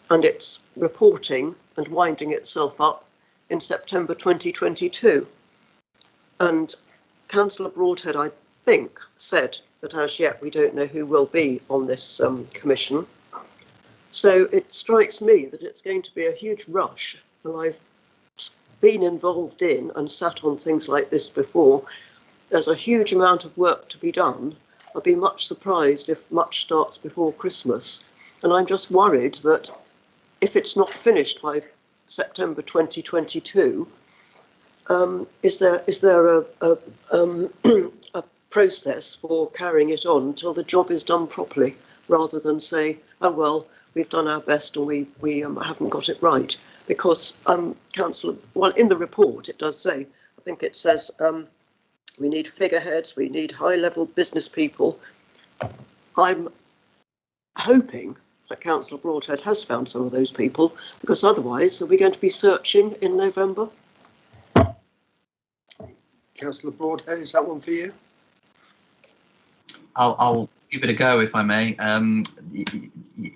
and it's reporting and winding itself up in September 2022. And Councillor Broadhead, I think, said that as yet we don't know who will be on this commission. So it strikes me that it's going to be a huge rush, and I've been involved in and sat on things like this before. There's a huge amount of work to be done. I'll be much surprised if much starts before Christmas. And I'm just worried that if it's not finished by September 2022, is there a process for carrying it on until the job is done properly, rather than say, oh, well, we've done our best and we haven't got it right? Because, Councillor, well, in the report it does say, I think it says, we need figureheads, we need high-level business people. I'm hoping that Councillor Broadhead has found some of those people, because otherwise are we going to be searching in November? Councillor Broadhead, is that one for you? I'll give it a go if I may.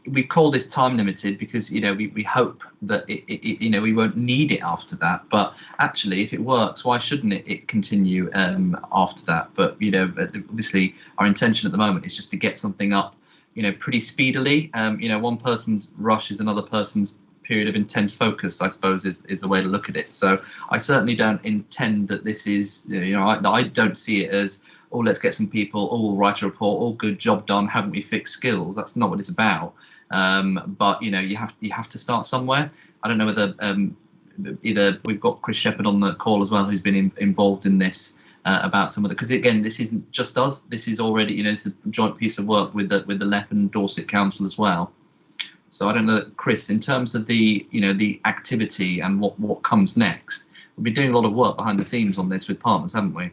We call this time limited because we hope that we won't need it after that. But actually, if it works, why shouldn't it continue after that? But obviously, our intention at the moment is just to get something up, pretty speedily. One person's rush is another person's period of intense focus, I suppose, is the way to look at it. So I certainly don't intend that this is, I don't see it as, oh, let's get some people, oh, we'll write a report, oh, good job done, haven't we fixed skills? That's not what it's about. But you have to start somewhere. I don't know whether either we've got Chris Shepherd on the call as well, who's been involved in this about some of the, because again, this isn't just us. This is already, it's a joint piece of work with the LEP and Dorset Council as well. So I don't know, Chris, in terms of the the activity and what comes next, we've been doing a lot of work behind the scenes on this with partners, haven't we?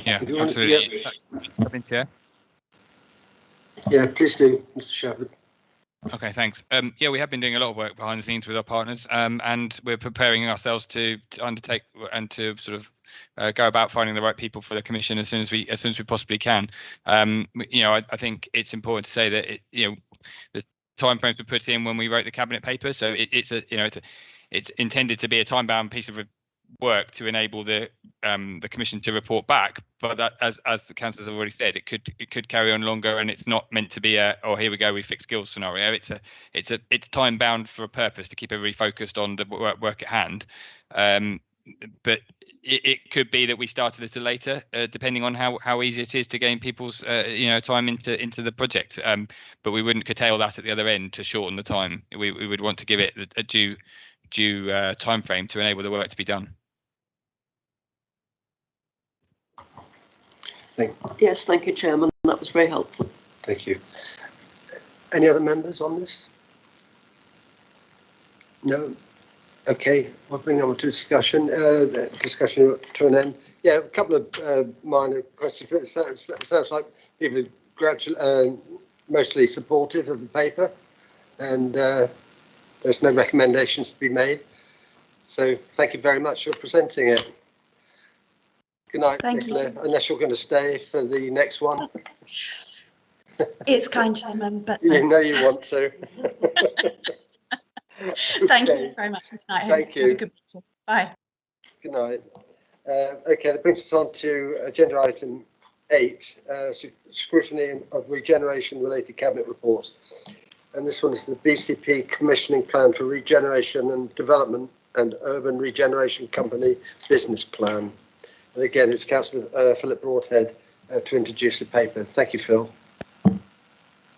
Yeah, absolutely. Yeah, please do, Mr. Shepherd. Okay, thanks. Yeah, we have been doing a lot of work behind the scenes with our partners, and we're preparing ourselves to undertake and to sort of go about finding the right people for the commission as soon as we possibly can. I think it's important to say that the timeframes were put in when we wrote the cabinet paper, so it's intended to be a time-bound piece of work to enable the commission to report back, but that, as the councillors have already said, it could carry on longer, and it's not meant to be a here we go, we fixed skills scenario. It's time bound for a purpose to keep everybody focused on the work at hand. But it could be that we start a little later, depending on how easy it is to gain people's time into the project. But we wouldn't curtail that at the other end to shorten the time. We would want to give it a due time frame to enable the work to be done. Yes, thank you, Chairman. That was very helpful. Thank you. Any other members on this? No? Okay, we'll bring on to discussion. Discussion to an end. Yeah, a couple of minor questions, but it sounds like people are mostly supportive of the paper, and there's no recommendations to be made. So thank you very much for presenting it. Good night, Nicola, unless you're going to stay for the next one. It's kind, Chairman, but you know you want to. Thank you very much. Good night. Thank you. Have a good meeting. Bye. Good night. Okay, that brings us on to agenda item 8, scrutiny of regeneration-related cabinet reports. And this one is the BCP commissioning plan for regeneration and development and urban regeneration company business plan. And again, it's Councillor Philip Broadhead to introduce the paper. Thank you, Phil.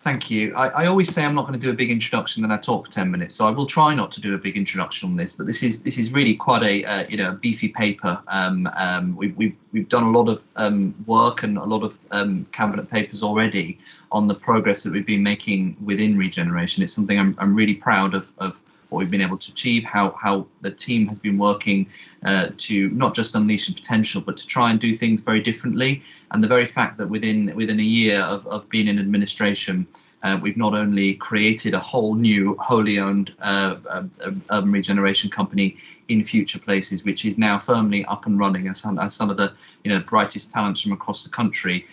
Thank you. I always say I'm not going to do a big introduction, then I talk for 10 minutes. So I will try not to do a big introduction on this, but this is really quite a beefy paper. We've done a lot of work and a lot of cabinet papers already on the progress that we've been making within regeneration. It's something I'm really proud of what we've been able to achieve, how the team has been working to not just unleash the potential, but to try and do things very differently. And the very fact that within a year of being in administration, we've not only created a whole new wholly owned urban regeneration company in Future Places, which is now firmly up and running as some of the brightest talents from across the country,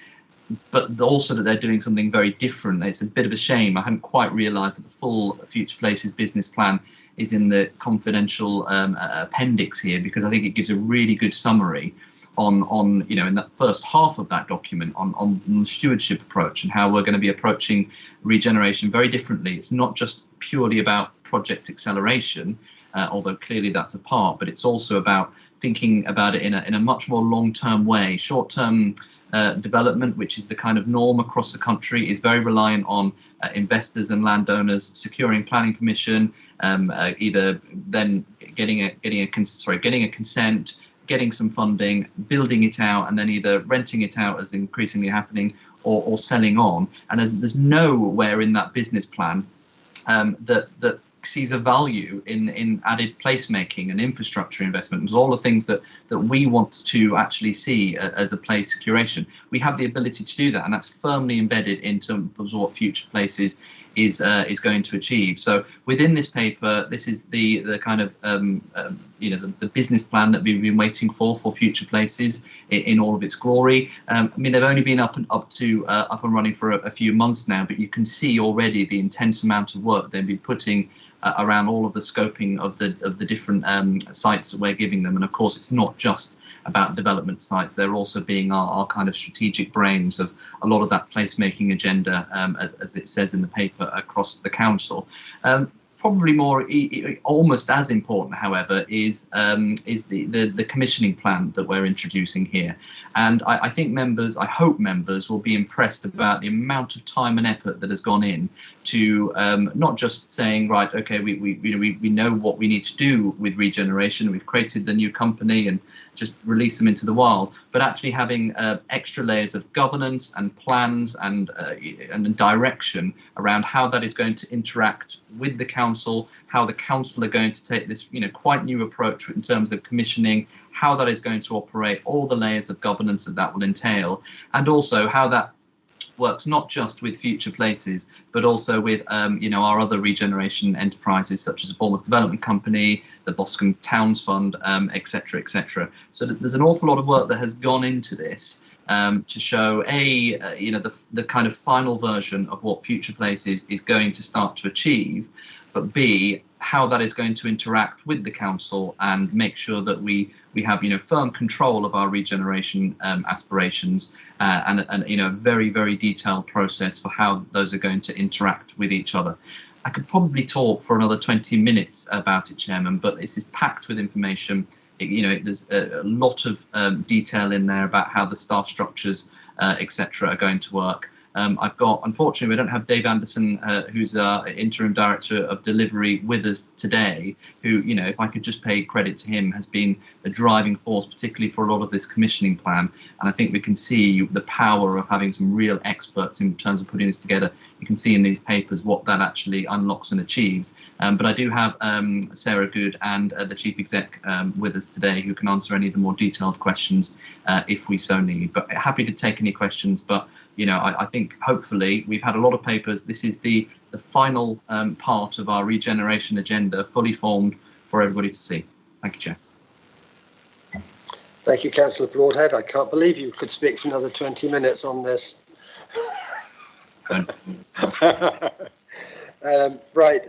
but also that they're doing something very different. It's a bit of a shame. I hadn't quite realised that the full Future Places business plan is in the confidential appendix here, because I think it gives a really good summary on in that first half of that document on the stewardship approach and how we're going to be approaching regeneration very differently. It's not just purely about project acceleration, although clearly that's a part, but it's also about thinking about it in a much more long-term way. Short-term development, which is the kind of norm across the country, is very reliant on investors and landowners securing planning permission, either then getting a consent, getting some funding, building it out, and then either renting it out, as increasingly happening, or selling on. And there's nowhere in that business plan that sees a value in added placemaking and infrastructure investment. There's all the things that we want to actually see as a place curation. We have the ability to do that, and that's firmly embedded into what Future Places is going to achieve. So within this paper, this is the kind of the business plan that we've been waiting for Future Places in all of its glory. I mean, they've only been up and running for a few months now, but you can see already the intense amount of work they've been putting around all of the scoping of the different sites that we're giving them. And of course, it's not just about development sites. They're also being our kind of strategic brains of a lot of that placemaking agenda, as it says in the paper, across the council. Probably more, almost as important, however, is the commissioning plan that we're introducing here. And I think I hope members will be impressed about the amount of time and effort that has gone in to not just saying, right, okay, we know what we need to do with regeneration, we've created the new company and just release them into the wild, but actually having extra layers of governance and plans and direction around how that is going to interact with the council, how the council are going to take this quite new approach in terms of commissioning, how that is going to operate, all the layers of governance that will entail, and also how that works not just with Future Places, but also with our other regeneration enterprises such as the Bournemouth Development Company, the Boscombe Towns Fund, etc., etc. So there's an awful lot of work that has gone into this to show the kind of final version of what Future Places is going to start to achieve, but B, how that is going to interact with the council and make sure that we have, you know, firm control of our regeneration aspirations and you know, a very, very detailed process for how those are going to interact with each other. I could probably talk for another 20 minutes about it, Chairman, but this is packed with information. You know, there's a lot of detail in there about how the staff structures, etc., are going to work. I've got, unfortunately, we don't have Dave Anderson, who's our interim director of delivery, with us today, who, you know, if I could just pay credit to him, has been a driving force, particularly for a lot of this commissioning plan. And I think we can see the power of having some real experts in terms of putting this together. You can see in these papers what that actually unlocks and achieves. But I do have Sarah Good and the Chief Exec with us today, who can answer any of the more detailed questions if we so need. But happy to take any questions. But you know, I think hopefully we've had a lot of papers. This is the final part of our regeneration agenda, fully formed for everybody to see. Thank you, Chair. Thank you, Councillor Broadhead. I can't believe you could speak for another 20 minutes on this. Right,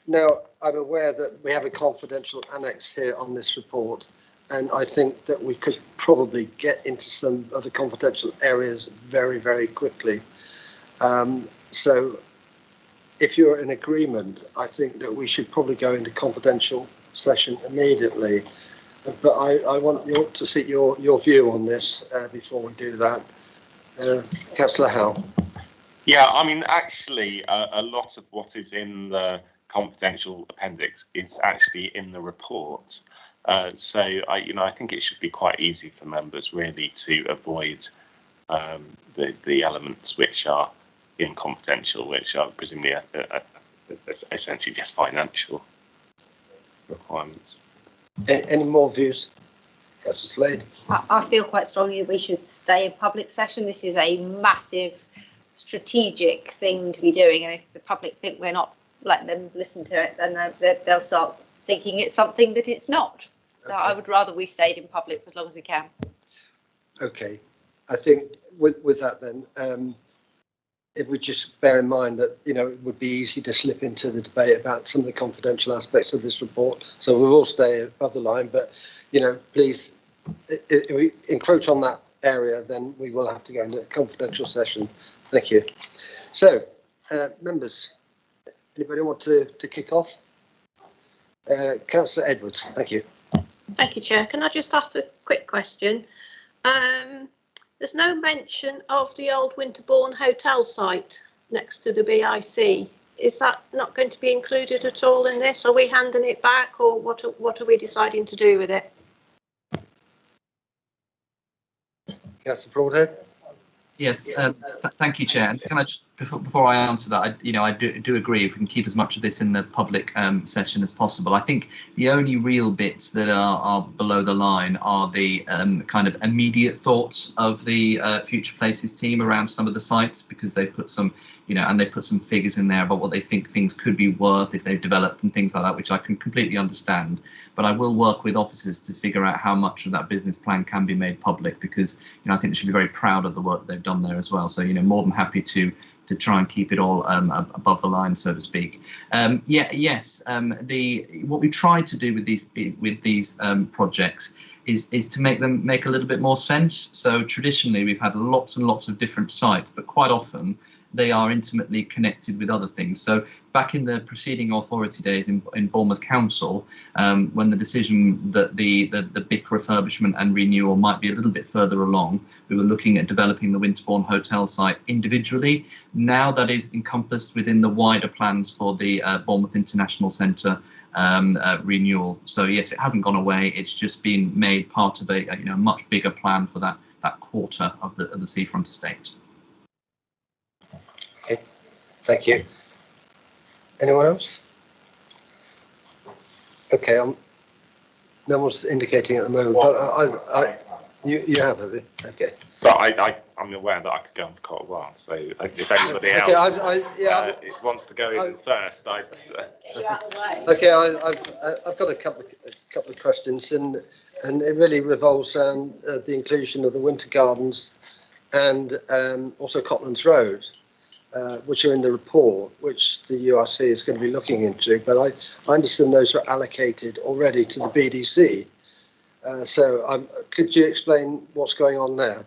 now I'm aware that we have a confidential annex here on this report, and I think that we could probably get into some of the confidential areas very, very quickly. So if you're in agreement, I think that we should probably go into confidential session immediately. But I want to see your view on this before we do that. Councillor Howe. Yeah, I mean, actually, a lot of what is in the confidential appendix is actually in the report. So I think it should be quite easy for members really to avoid the elements which are in confidential, which are presumably essentially just financial requirements. Any more views? Councillor Slade. I feel quite strongly that we should stay in public session. This is a massive strategic thing to be doing, and if the public think we're not letting them listen to it, then they'll start thinking it's something that it's not. So okay. I would rather we stayed in public for as long as we can. Okay, I think with that then, if we just bear in mind that, you know, it would be easy to slip into the debate about some of the confidential aspects of this report. So we will stay above the line, but, you know, please, if we encroach on that area, then we will have to go into a confidential session. Thank you. So, members, anybody want to kick off? Councillor Edwards, thank you. Thank you, Chair. Can I just ask a quick question? There's no mention of the old Winterbourne Hotel site next to the BIC. Is that not going to be included at all in this? Are we handing it back, or what are we deciding to do with it? Councillor Broadhead. Yes, thank you, Chair. And can I just, before I answer that, I do agree if we can keep as much of this in the public session as possible. I think the only real bits that are below the line are the kind of immediate thoughts of the Future Places team around some of the sites, because they put some, and they put some figures in there about what they think things could be worth if they've developed and things like that, which I can completely understand. But I will work with officers to figure out how much of that business plan can be made public, because I think they should be very proud of the work they've done there as well. So more than happy to try and keep it all above the line, so to speak. What we tried to do with these projects is to make them make a little bit more sense. So traditionally we've had lots and lots of different sites, but quite often they are intimately connected with other things. So back in the preceding authority days in Bournemouth Council, when the decision that the BIC refurbishment and renewal might be a little bit further along, we were looking at developing the Winterbourne Hotel site individually. Now that is encompassed within the wider plans for the Bournemouth International Centre renewal. So yes, it hasn't gone away. It's just been made part of a much bigger plan for that quarter of the seafront estate. Okay, thank you. Anyone else? Okay, no one's indicating at the moment, but you have it. Okay. But I'm aware that I could go on for quite a while, so if anybody else wants to go in first, I'd. Okay, I've got a couple of questions, and it really revolves around the inclusion of the Winter Gardens and also Cotlands Road. which are in the report, which the URC is going to be looking into. But I understand those are allocated already to the BDC. Could you explain what's going on there?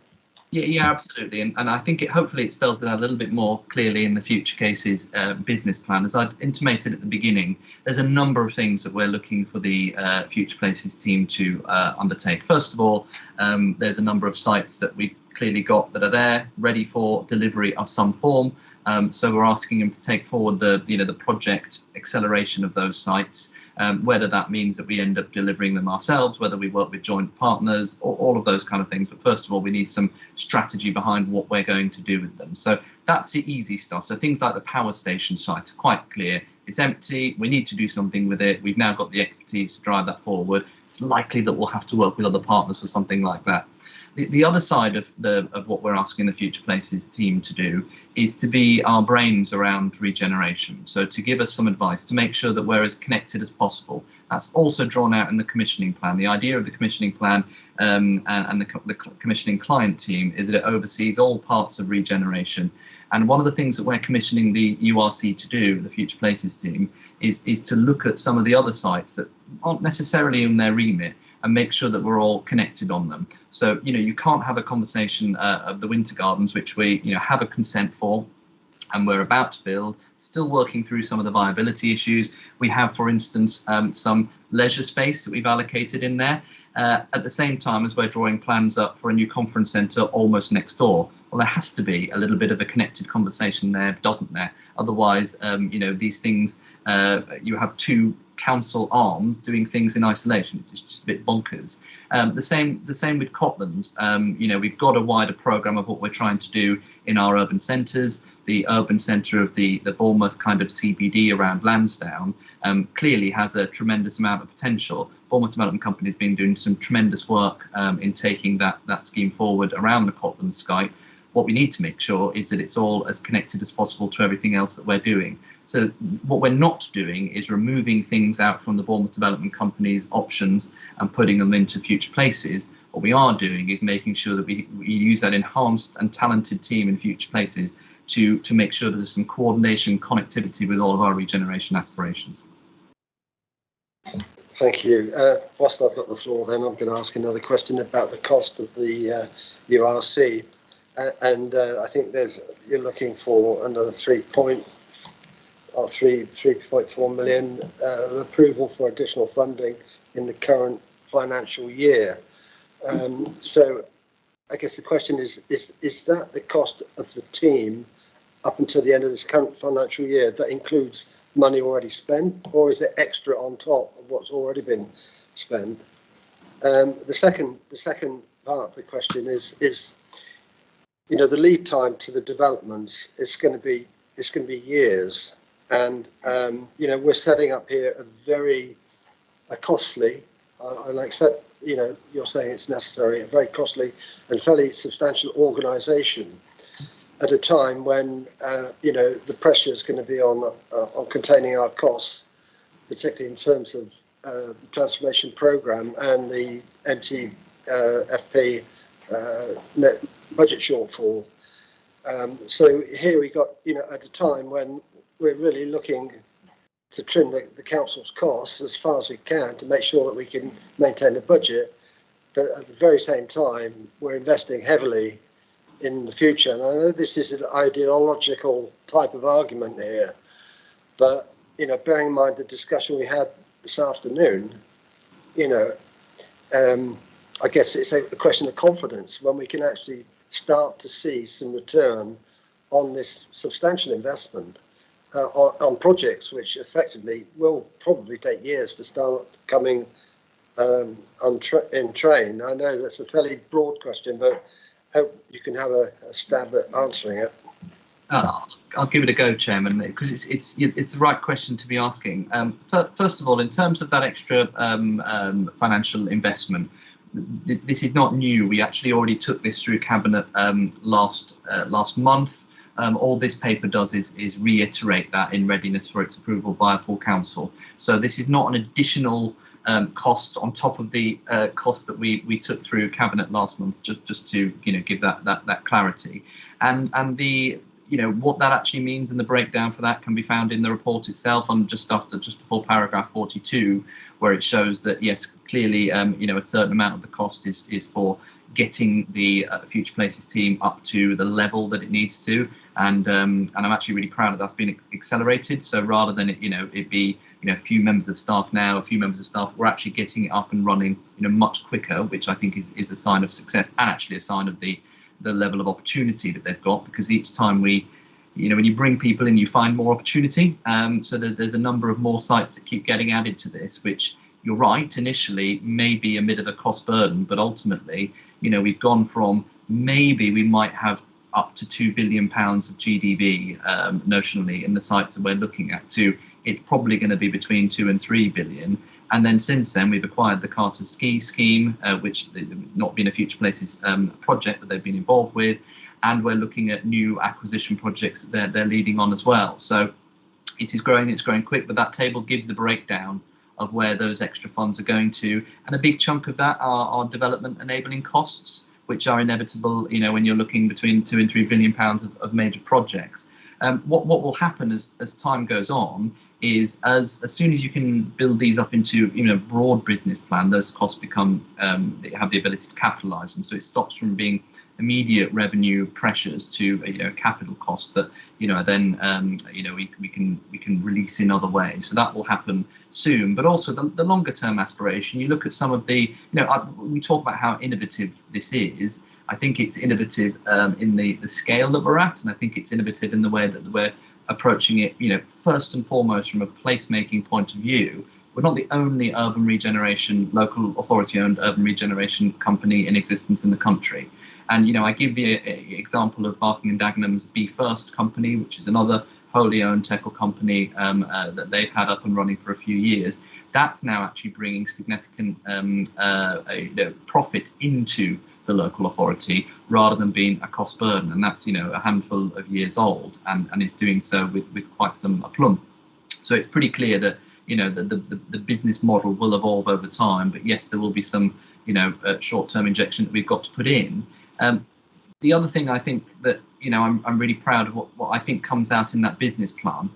Yeah, absolutely. And I think hopefully it spells it out a little bit more clearly in the future cases business plan. As I'd intimated at the beginning, there's a number of things that we're looking for the future places team to undertake. First of all, there's a number of sites that we've clearly got that are there ready for delivery of some form. So we're asking them to take forward the project acceleration of those sites. Whether that means that we end up delivering them ourselves, whether we work with joint partners, or all of those kind of things. But first of all, we need some strategy behind what we're going to do with them. So that's the easy stuff. So things like the power station site are quite clear. It's empty. We need to do something with it. We've now got the expertise to drive that forward. It's likely that we'll have to work with other partners for something like that. The other side of what we're asking the Future Places team to do is to be our brains around regeneration. So to give us some advice, to make sure that we're as connected as possible. That's also drawn out in the commissioning plan. The idea of the commissioning plan and the commissioning client team is that it oversees all parts of regeneration. And one of the things that we're commissioning the URC to do, the Future Places team, is to look at some of the other sites that aren't necessarily in their remit, and make sure that we're all connected on them. So, you can't have a conversation of the winter gardens, which we, have a consent for, and we're about to build, still working through some of the viability issues. We have, for instance, some leisure space that we've allocated in there, at the same time as we're drawing plans up for a new conference centre almost next door. Well, there has to be a little bit of a connected conversation there, doesn't there? Otherwise, these things, you have two council arms doing things in isolation. It's just a bit bonkers. The same with Cotlands. We've got a wider programme of what we're trying to do in our urban centres. The urban centre of the Bournemouth kind of CBD around Lansdowne clearly has a tremendous amount of potential. Bournemouth Development Company has been doing some tremendous work in taking that scheme forward around the Cotlands Skype. What we need to make sure is that it's all as connected as possible to everything else that we're doing. So what we're not doing is removing things out from the Bournemouth Development Company's options and putting them into Future Places. What we are doing is making sure that we use that enhanced and talented team in Future Places to make sure that there's some coordination, connectivity with all of our regeneration aspirations. Thank you. Whilst I've got the floor, then I'm going to ask another question about the cost of the URC. I think you're looking for another 3.4 million approval for additional funding in the current financial year. So I guess the question is that the cost of the team up until the end of this current financial year that includes money already spent, or is it extra on top of what's already been spent? The second part of the question is the lead time to the developments is going to be years, and we're setting up here a costly, and I accept you're saying it's necessary, a very costly and fairly substantial organisation at a time when the pressure is going to be on containing our costs, particularly in terms of the transformation programme and the MTFP net budget shortfall. So here we got, at a time when we're really looking to trim the council's costs as far as we can to make sure that we can maintain the budget, but at the very same time we're investing heavily in the future. And I know this is an ideological type of argument here, but bearing in mind the discussion we had this afternoon, I guess it's a question of confidence when we can actually start to see some return on this substantial investment on projects which effectively will probably take years to start coming in train. I know that's a fairly broad question, but hope you can have a stab at answering it. I'll give it a go, Chairman, because it's the right question to be asking. First of all, in terms of that extra financial investment, this is not new. We actually already took this through Cabinet last month. All this paper does is reiterate that in readiness for its approval by a full council. So this is not an additional cost on top of the cost that we took through Cabinet last month, just to give that clarity. And the what that actually means and the breakdown for that can be found in the report itself on just before paragraph 42, where it shows that yes, clearly a certain amount of the cost is for getting the Future Places team up to the level that it needs to, and I'm actually really proud that that's been accelerated. So rather than it be a few members of staff now, we're actually getting it up and running much quicker, which I think is a sign of success and actually a sign of the level of opportunity that they've got, because each time when you bring people in, you find more opportunity. So there's a number of more sites that keep getting added to this, which you're right, initially may be a bit of a cost burden, but ultimately, we've gone from maybe we might have up to £2 billion of GDV notionally in the sites that we're looking at to it's probably going to be between 2 and 3 billion. And then since then, we've acquired the Carter Ski Scheme, which not been a Future Places project that they've been involved with. And we're looking at new acquisition projects that they're leading on as well. So it is growing, it's growing quick, but that table gives the breakdown of where those extra funds are going to. And a big chunk of that are development enabling costs, which are inevitable, when you're looking between 2 and 3 billion pounds of major projects. What will happen as time goes on is as soon as you can build these up into broad business plan, those costs become have the ability to capitalise them. So it stops from being immediate revenue pressures to capital costs that then we can release in other ways. So that will happen soon. But also the longer term aspiration, you look at some of the we talk about how innovative this is. I think it's innovative in the scale that we're at, and I think it's innovative in the way that we're approaching it, first and foremost from a placemaking point of view. We're not the only urban regeneration, local authority-owned urban regeneration company in existence in the country. And, I give the example of Barking and Dagenham's Be First company, which is another wholly owned Teckle company that they've had up and running for a few years. That's now actually bringing significant profit into the local authority rather than being a cost burden. And that's, a handful of years old and is doing so with quite some aplomb. So it's pretty clear that, the business model will evolve over time. But yes, there will be some, short-term injection that we've got to put in. The other thing I think that, I'm really proud of what I think comes out in that business plan,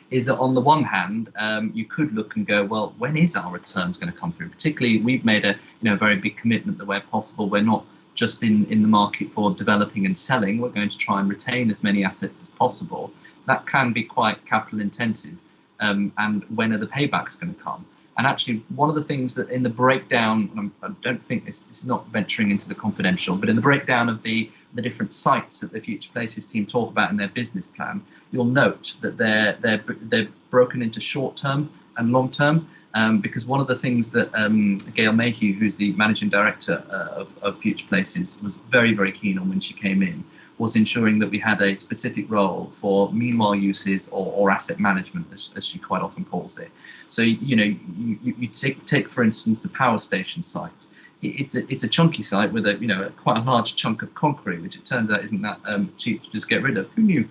is that on the one hand, you could look and go, well, when is our returns going to come through? Particularly, we've made a very big commitment that where possible, we're not just in the market for developing and selling. We're going to try and retain as many assets as possible. That can be quite capital intensive. And when are the paybacks going to come? And actually, one of the things that in the breakdown, I don't think this is not venturing into the confidential, but in the breakdown of the different sites that the Future Places team talk about in their business plan, you'll note that they're broken into short term and long term. Because one of the things that Gail Mayhew, who's the managing director of Future Places, was very, very keen on when she came in, was ensuring that we had a specific role for meanwhile uses or asset management, as she quite often calls it. So, you take for instance, the power station site. It's a chunky site with a quite a large chunk of concrete, which it turns out isn't that cheap to just get rid of. Who knew?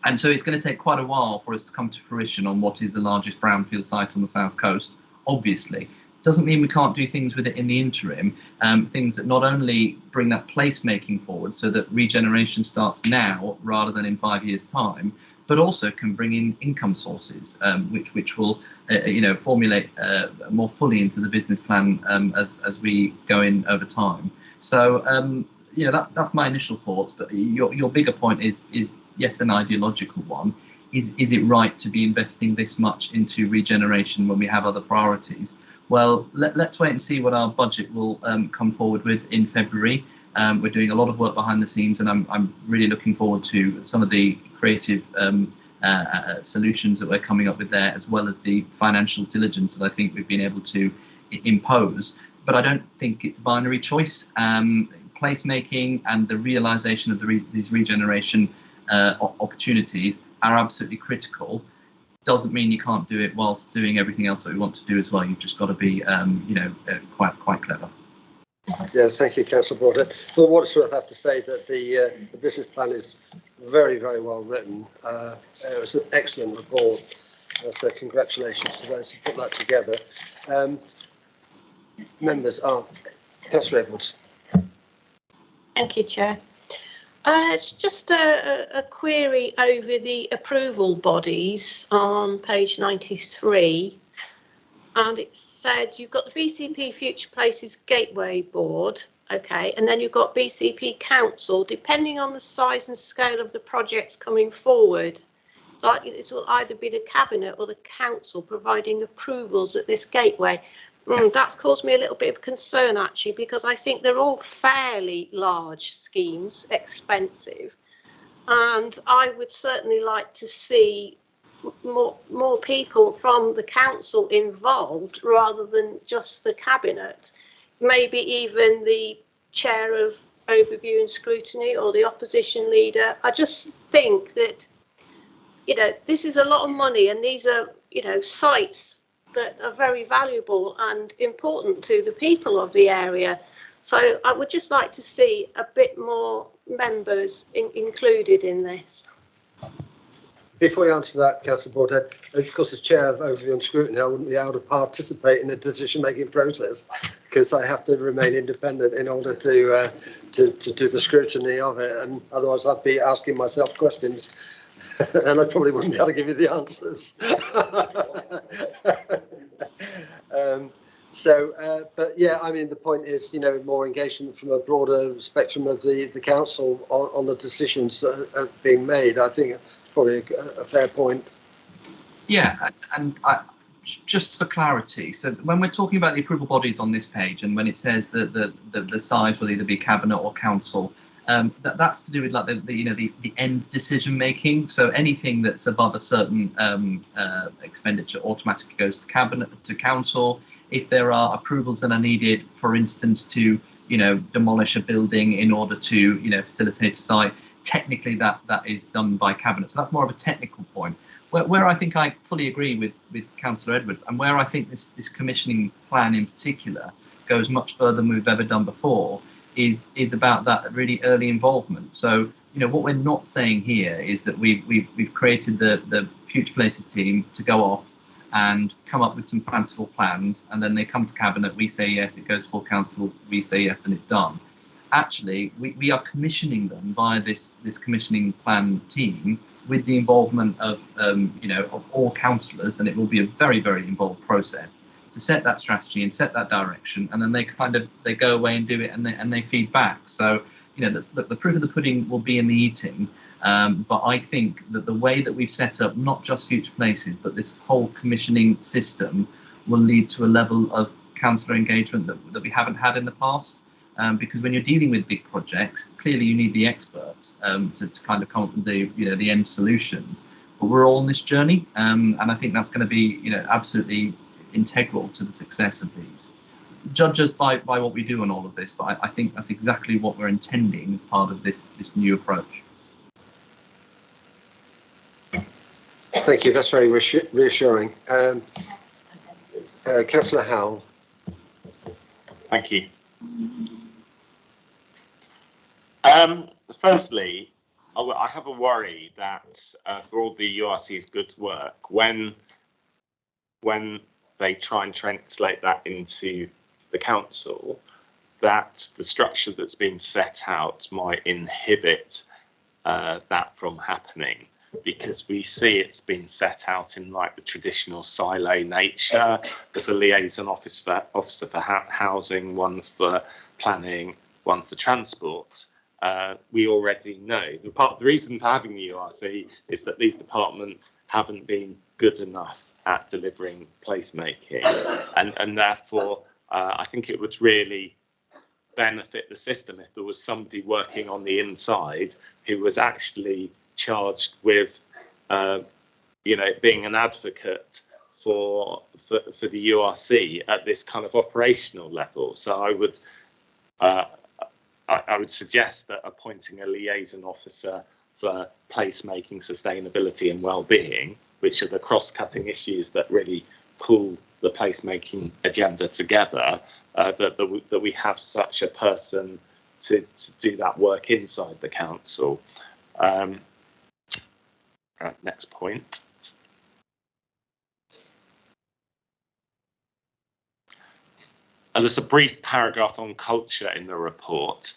And so it's going to take quite a while for us to come to fruition on what is the largest brownfield site on the south coast. Obviously, doesn't mean we can't do things with it in the interim. Things that not only bring that placemaking forward, so that regeneration starts now rather than in 5 years' time, but also can bring in income sources, which will formulate more fully into the business plan as we go in over time. So. That's my initial thoughts, but your bigger point is yes, an ideological one. Is it right to be investing this much into regeneration when we have other priorities? Well, let's wait and see what our budget will come forward with in February. We're doing a lot of work behind the scenes, and I'm really looking forward to some of the creative solutions that we're coming up with there, as well as the financial diligence that I think we've been able to impose. But I don't think it's a binary choice. Placemaking and the realisation of these regeneration opportunities are absolutely critical. Doesn't mean you can't do it whilst doing everything else that we want to do as well. You've just got to be, quite clever. Yeah, thank you, Councillor Broder. For what it's worth, I have to say that the business plan is very, very well written. It was an excellent report. So congratulations to those who put that together. Members are Councillor Edwards. Thank you, Chair. It's just a query over the approval bodies on page 93. And it said you've got the BCP Future Places Gateway Board, okay, and then you've got BCP Council, depending on the size and scale of the projects coming forward. So it will either be the Cabinet or the Council providing approvals at this gateway. That's caused me a little bit of concern, actually, because I think they're all fairly large schemes, expensive, and I would certainly like to see more people from the council involved rather than just the Cabinet. Maybe even the chair of overview and scrutiny or the opposition leader. I just think that, you know, this is a lot of money, and these are, you know, sites that are very valuable and important to the people of the area. So I would just like to see a bit more members included in this. Before you answer that, Councillor Broadhead, of course, as chair of overview and scrutiny, I wouldn't be able to participate in the decision-making process because I have to remain independent in order to do the scrutiny of it, and otherwise I'd be asking myself questions, and I probably wouldn't be able to give you the answers. But yeah, I mean, the point is, you know, more engagement from a broader spectrum of the council on the decisions that are being made. I think it's probably a fair point. Yeah, and just for clarity, so when we're talking about the approval bodies on this page, and when it says that the size will either be cabinet or council, that's to do with like the end decision making. So anything that's above a certain expenditure automatically goes to cabinet, to council. If there are approvals that are needed, for instance, to, you know, demolish a building in order to, you know, facilitate a site, technically that is done by cabinet. So that's more of a technical point. Where I think I fully agree with Councillor Edwards, and where I think this commissioning plan in particular goes much further than we've ever done before, is about that really early involvement. So, you know, what we're not saying here is that we've created the Future Places team to go off and come up with some fanciful plans, and then they come to cabinet, we say yes, it goes full council, we say yes, and it's done. Actually, we are commissioning them via this commissioning plan team with the involvement of you know, of all councillors, and it will be a very, very involved process to set that strategy and set that direction, and then they go away and do it, and they feed back. So, you know, the proof of the pudding will be in the eating. But I think that the way that we've set up not just Future Places, but this whole commissioning system will lead to a level of councillor engagement that we haven't had in the past. Because when you're dealing with big projects, clearly you need the experts to kind of come up with the end solutions. But we're all on this journey, and I think that's going to be, you know, absolutely integral to the success of these. Judge us by what we do on all of this, but I think that's exactly what we're intending as part of this new approach. Thank you. That's very reassuring. Councillor Howell. Thank you. Firstly, I have a worry that for all the URC's good work, when they try and translate that into the council, that the structure that's been set out might inhibit that from happening, because we see it's been set out in like the traditional silo nature. There's a liaison officer for housing, one for planning, one for transport. We already know the reason for having the URC is that these departments haven't been good enough at delivering placemaking, and therefore I think it would really benefit the system if there was somebody working on the inside who was actually charged with you know, being an advocate for the URC at this kind of operational level. So I would suggest that appointing a liaison officer for placemaking, sustainability and well-being, which are the cross-cutting issues that really pull the placemaking agenda together, that we have such a person to do that work inside the council. Right, next point. And there's a brief paragraph on culture in the report.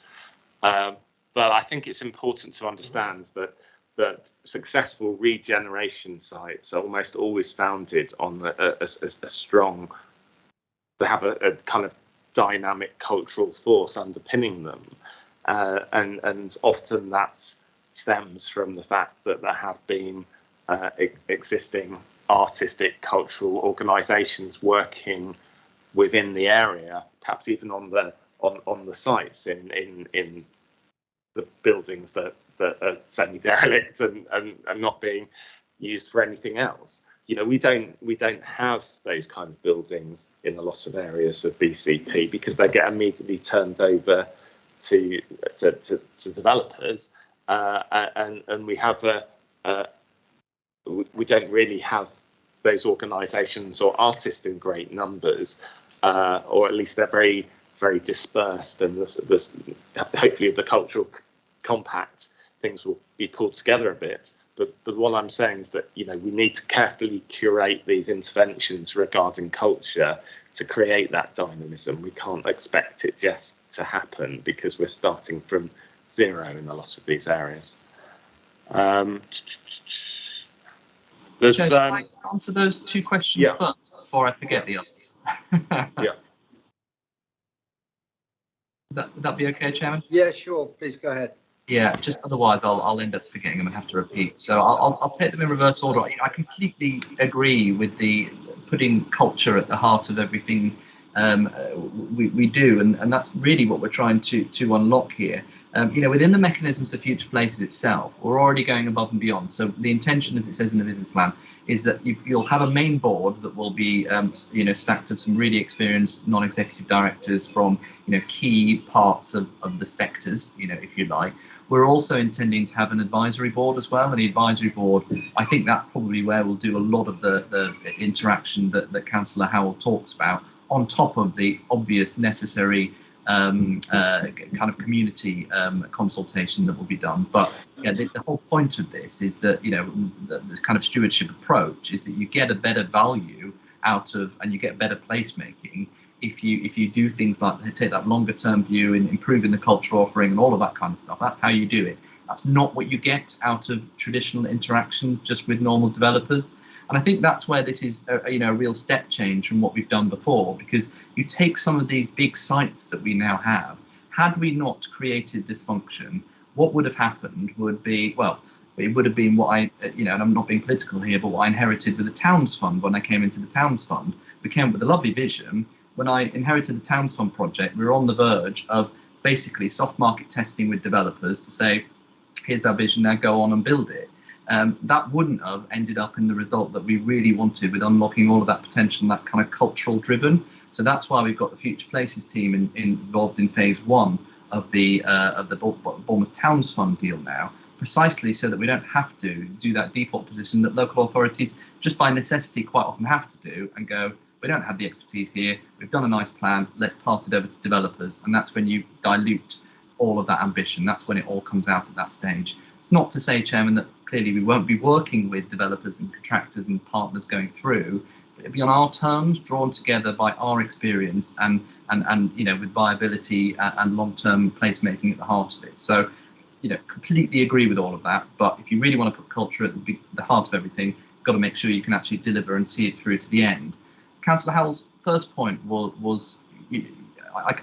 but I think it's important to understand that successful regeneration sites are almost always founded on a strong, they have a kind of dynamic cultural force underpinning them, and often that stems from the fact that there have been existing artistic cultural organisations working within the area, perhaps even on the sites in the buildings that are semi-derelict and not being used for anything else. You know, we don't have those kind of buildings in a lot of areas of BCP because they get immediately turned over to developers, and we have we don't really have those organisations or artists in great numbers, or at least they're very, very dispersed, and there's hopefully the cultural compact things will be pulled together a bit. But what I'm saying is that, you know, we need to carefully curate these interventions regarding culture to create that dynamism. We can't expect it just to happen because we're starting from zero in a lot of these areas. Shall I answer those two questions first before I forget the others? Yeah. Would that be okay, Chairman? Yeah, sure. Please go ahead. Yeah, just otherwise I'll end up forgetting them and have to repeat. So I'll take them in reverse order. I completely agree with the putting culture at the heart of everything we do, and that's really what we're trying to unlock here. You know, within the mechanisms of Future Places itself, we're already going above and beyond. So the intention, as it says in the business plan, is that you'll have a main board that will be, you know, stacked of some really experienced non-executive directors from, you know, key parts of the sectors, you know, if you like. We're also intending to have an advisory board as well, and the advisory board, I think that's probably where we'll do a lot of the interaction that Councillor Howell talks about, on top of the obvious necessary kind of community consultation that will be done. But yeah, the whole point of this is that, you know, the kind of stewardship approach is that you get a better value out of, and you get better placemaking if you do things like take that longer term view in improving the cultural offering and all of that kind of stuff. That's how you do it. That's not what you get out of traditional interaction just with normal developers. And I think that's where this is a real step change from what we've done before, because you take some of these big sites that we now have. Had we not created this function, what would have happened would be, well, it would have been what I, and I'm not being political here, but what I inherited with the Towns Fund when I came into the Towns Fund. We came up with a lovely vision. When I inherited the Towns Fund project, we were on the verge of basically soft market testing with developers to say, here's our vision, now go on and build it. That wouldn't have ended up in the result that we really wanted with unlocking all of that potential and that kind of cultural driven. So that's why we've got the Future Places team involved in phase one of the Bournemouth Towns Fund deal now, precisely so that we don't have to do that default position that local authorities just by necessity quite often have to do and go, we don't have the expertise here, we've done a nice plan, let's pass it over to developers. And that's when you dilute all of that ambition. That's when it all comes out at that stage. It's not to say, Chairman, that clearly we won't be working with developers and contractors and partners going through, but it'll be on our terms, drawn together by our experience and with viability and long-term placemaking at the heart of it. So, completely agree with all of that. But if you really want to put culture at the heart of everything, you've got to make sure you can actually deliver and see it through to the end. Councillor Howell's first point was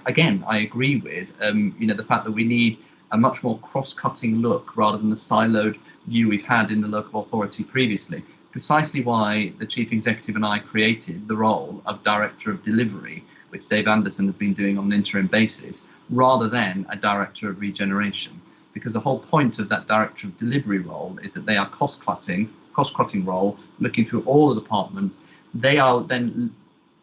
again, I agree with, the fact that we need a much more cross-cutting look rather than the siloed view we've had in the local authority previously. Precisely why the Chief Executive and I created the role of Director of Delivery, which Dave Anderson has been doing on an interim basis, rather than a Director of Regeneration. Because the whole point of that Director of Delivery role is that they are cost-cutting role, looking through all the departments. They are then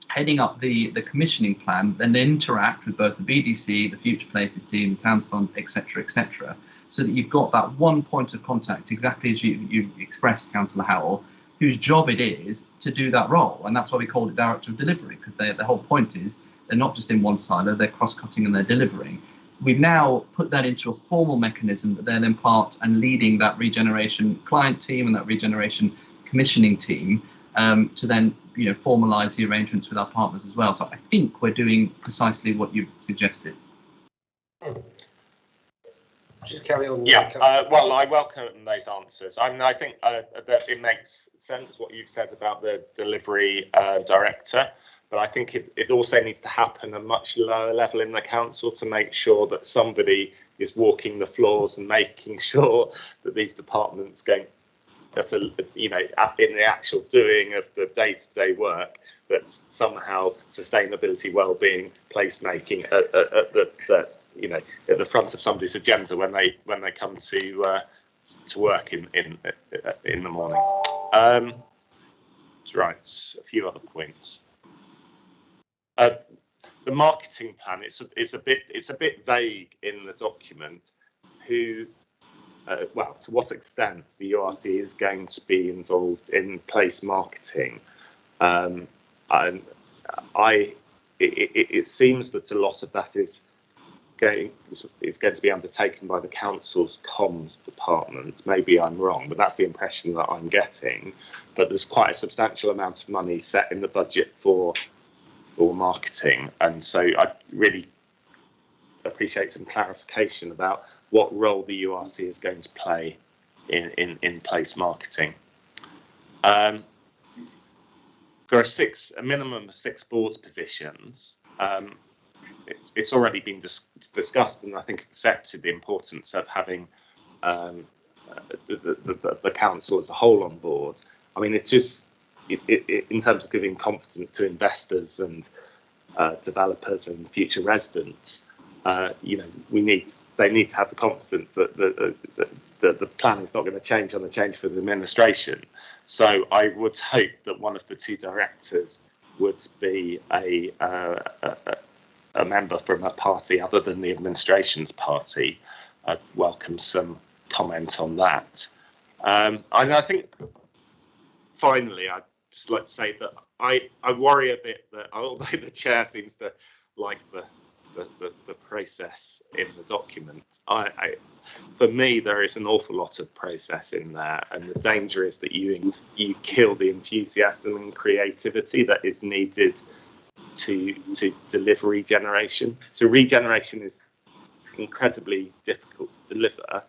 heading up the commissioning plan, then they interact with both the BDC, the Future Places team, the Towns Fund, etc., so that you've got that one point of contact, exactly as you expressed, Councillor Howell, whose job it is to do that role. And that's why we call it Director of Delivery, because the whole point is they're not just in one silo, they're cross-cutting and they're delivering. We've now put that into a formal mechanism that they're then part and leading that regeneration client team and that regeneration commissioning team to then formalise the arrangements with our partners as well. So I think we're doing precisely what you've suggested. Should carry on. Yeah, well, I welcome those answers. I mean, I think that it makes sense what you've said about the delivery director, but I think it also needs to happen at a much lower level in the council to make sure that somebody is walking the floors and making sure that these departments go, that you know, in the actual doing of the day-to-day work, that somehow sustainability, well-being, placemaking at the you know, at the front of somebody's agenda when they come to work in the morning. Right, a few other points. The marketing plan, it's a bit vague in the document. Who, well, to what extent the URC is going to be involved in place marketing, and it seems that a lot of that is going to be undertaken by the council's comms department. Maybe I'm wrong, but that's the impression that I'm getting. But there's quite a substantial amount of money set in the budget for marketing, and so I really appreciate some clarification about what role the URC is going to play in place marketing. There are a minimum of 6 board positions. It's already been discussed and I think accepted the importance of having the council as a whole on board. I mean, it's just in terms of giving confidence to investors and developers and future residents. You know, they need to have the confidence that the plan is not going to change on the change for the administration. So I would hope that one of the 2 directors would be a member from a party other than the administration's party. I'd welcome some comment on that. And I think finally, I'd just like to say that I worry a bit that although the chair seems to like the process in the document, for me there is an awful lot of process in there, and the danger is that you kill the enthusiasm and creativity that is needed to deliver regeneration. So regeneration is incredibly difficult to deliver,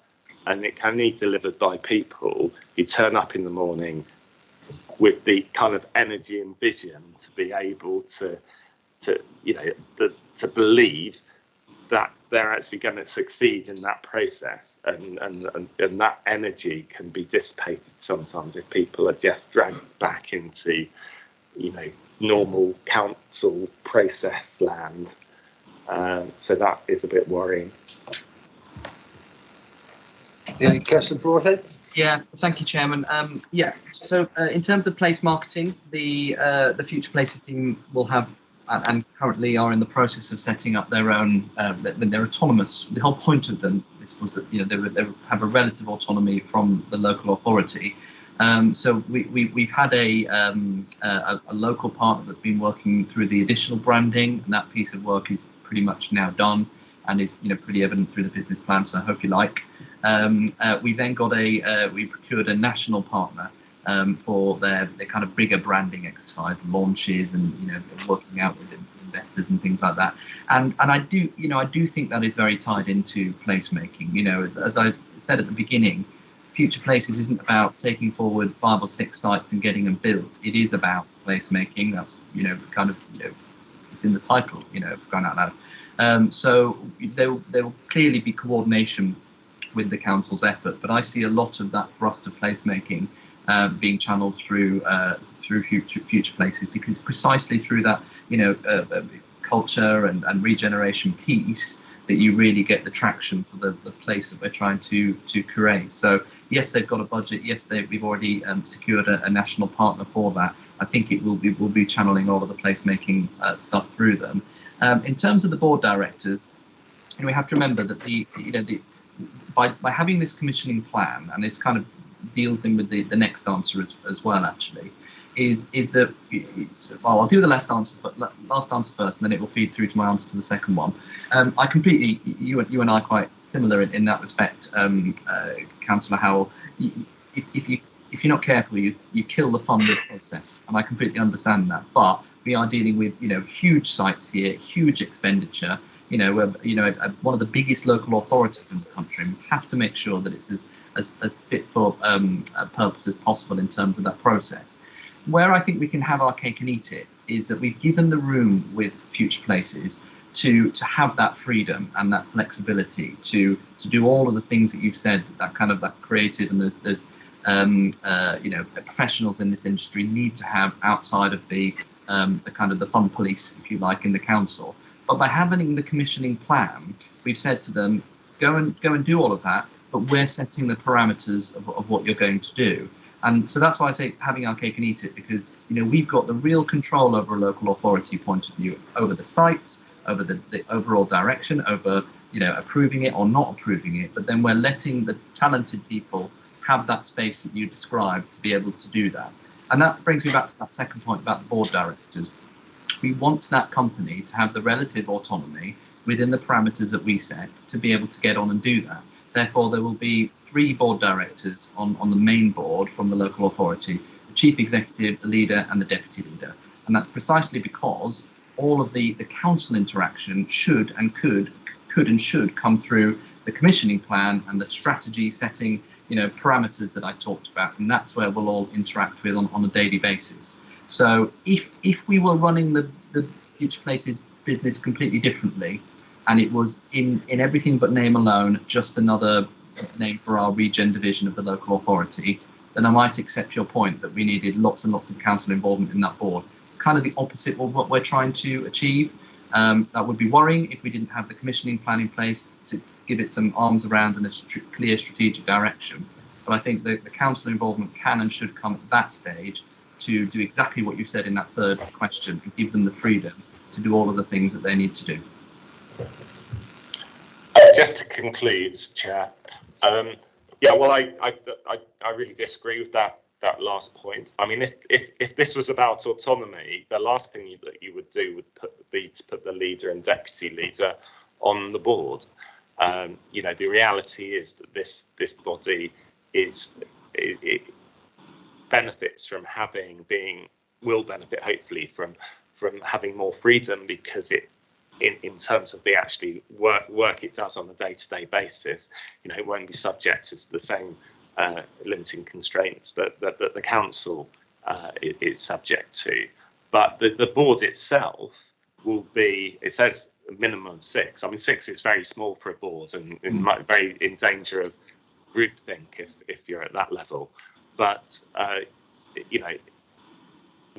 and it can be delivered by people who turn up in the morning with the kind of energy and vision to be able to you know, to believe that they're actually going to succeed in that process, and that energy can be dissipated sometimes if people are just dragged back into, you know, normal council process land. So that is a bit worrying. Yeah, Councillor Broadhead. Yeah, thank you, Chairman. Yeah, so in terms of place marketing, the Future Places team will have, and currently are in the process of setting up their own. They're autonomous. The whole point of them was that, you know, they have a relative autonomy from the local authority. So we've had a local partner that's been working through the additional branding, and that piece of work is pretty much now done and is, you know, pretty evident through the business plan. So I hope you like. We then got we procured a national partner for their kind of bigger branding exercise, launches, and, you know, working out with investors and things like that. And I do think that is very tied into placemaking. You know, as I said at the beginning, Future Places isn't about taking forward 5 or 6 sites and getting them built. It is about placemaking. That's, you know, kind of, you know, it's in the title, you know, going out loud. So there will clearly be coordination with the council's effort, but I see a lot of that thrust of placemaking being channeled through Future Places, because it's precisely through that, you know, culture and regeneration piece that you really get the traction for the place that we're trying to create. So yes, they've got a budget. Yes, we've already secured a national partner for that. I think we'll be channeling all of the placemaking stuff through them. In terms of the board directors, you know, we have to remember that by having this commissioning plan, and this kind of deals in with the next answer as well, actually, is that, well, I'll do the last answer first, and then it will feed through to my answer for the second one. I completely, you and I are quite similar in that respect, Councillor Howell. If you're not careful, you kill the fun of the process, and I completely understand that. But we are dealing with, you know, huge sites here, huge expenditure. one of the biggest local authorities in the country. And we have to make sure that it's as fit for a purpose as possible in terms of that process. Where I think we can have our cake and eat it is that we've given the room with Future Places to have that freedom and that flexibility to do all of the things that you've said, that creative, and there's professionals in this industry need to have outside of the fun police, if you like, in the council. But by having the commissioning plan, we've said to them, go and do all of that, but we're setting the parameters of what you're going to do. And so that's why I say having our cake and eat it, because we've got the real control over a local authority point of view, over the sites, over the overall direction, over approving it or not approving it. But then we're letting the talented people have that space that you described to be able to do that. And that brings me back to that second point about the board directors. We want that company to have the relative autonomy within the parameters that we set to be able to get on and do that. Therefore, there will be 3 board directors on the main board from the local authority: the chief executive, the leader, and the deputy leader. And that's precisely because all of the council interaction should and could and should come through the commissioning plan and the strategy setting, parameters that I talked about. And that's where we'll all interact with on a daily basis. So if we were running the Future Places business completely differently, and it was in everything but name alone just another name for our regen division of the local authority, then I might accept your point that we needed lots and lots of council involvement in that board. It's kind of the opposite of what we're trying to achieve. That would be worrying if we didn't have the commissioning plan in place to give it some arms around and a clear strategic direction. But I think the council involvement can and should come at that stage to do exactly what you said in that third question and give them the freedom to do all of the things that they need to do. Just to conclude, Chair, I really disagree with that last point. I mean, if this was about autonomy, the last thing that you would do would be to put the leader and deputy leader on the board. The reality is that this body it benefits from will benefit hopefully from having more freedom, because in terms of the actually work it does on a day-to-day basis, it won't be subject to the same limiting constraints that the council is subject to. But the board itself will be, it says a minimum of 6. I mean, 6 is very small for a board and very in danger of groupthink if you're at that level. But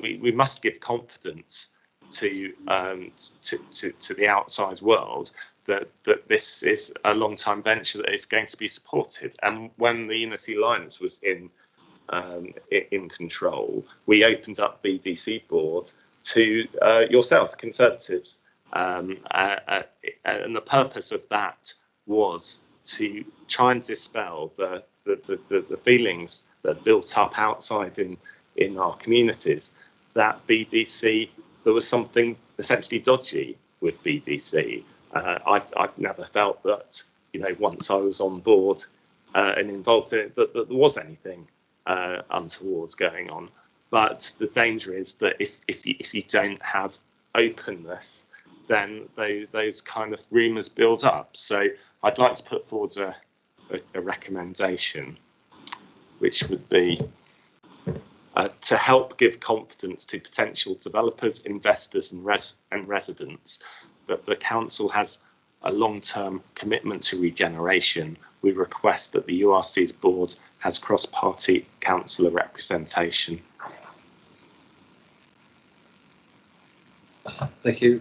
we must give confidence to the outside world that this is a long-time venture that is going to be supported. And when the Unity Alliance was in control, we opened up BDC board to yourself, Conservatives, and the purpose of that was to try and dispel the feelings that built up outside in our communities that BDC, there was something essentially dodgy with BDC. I've never felt that, once I was on board and involved in it, that there was anything untoward going on. But the danger is that if you don't have openness, then those kind of rumours build up. So I'd like to put forward a recommendation, which would be to help give confidence to potential developers, investors and residents that the council has a long-term commitment to regeneration. We request that the URC's board has cross-party councillor representation. Thank you,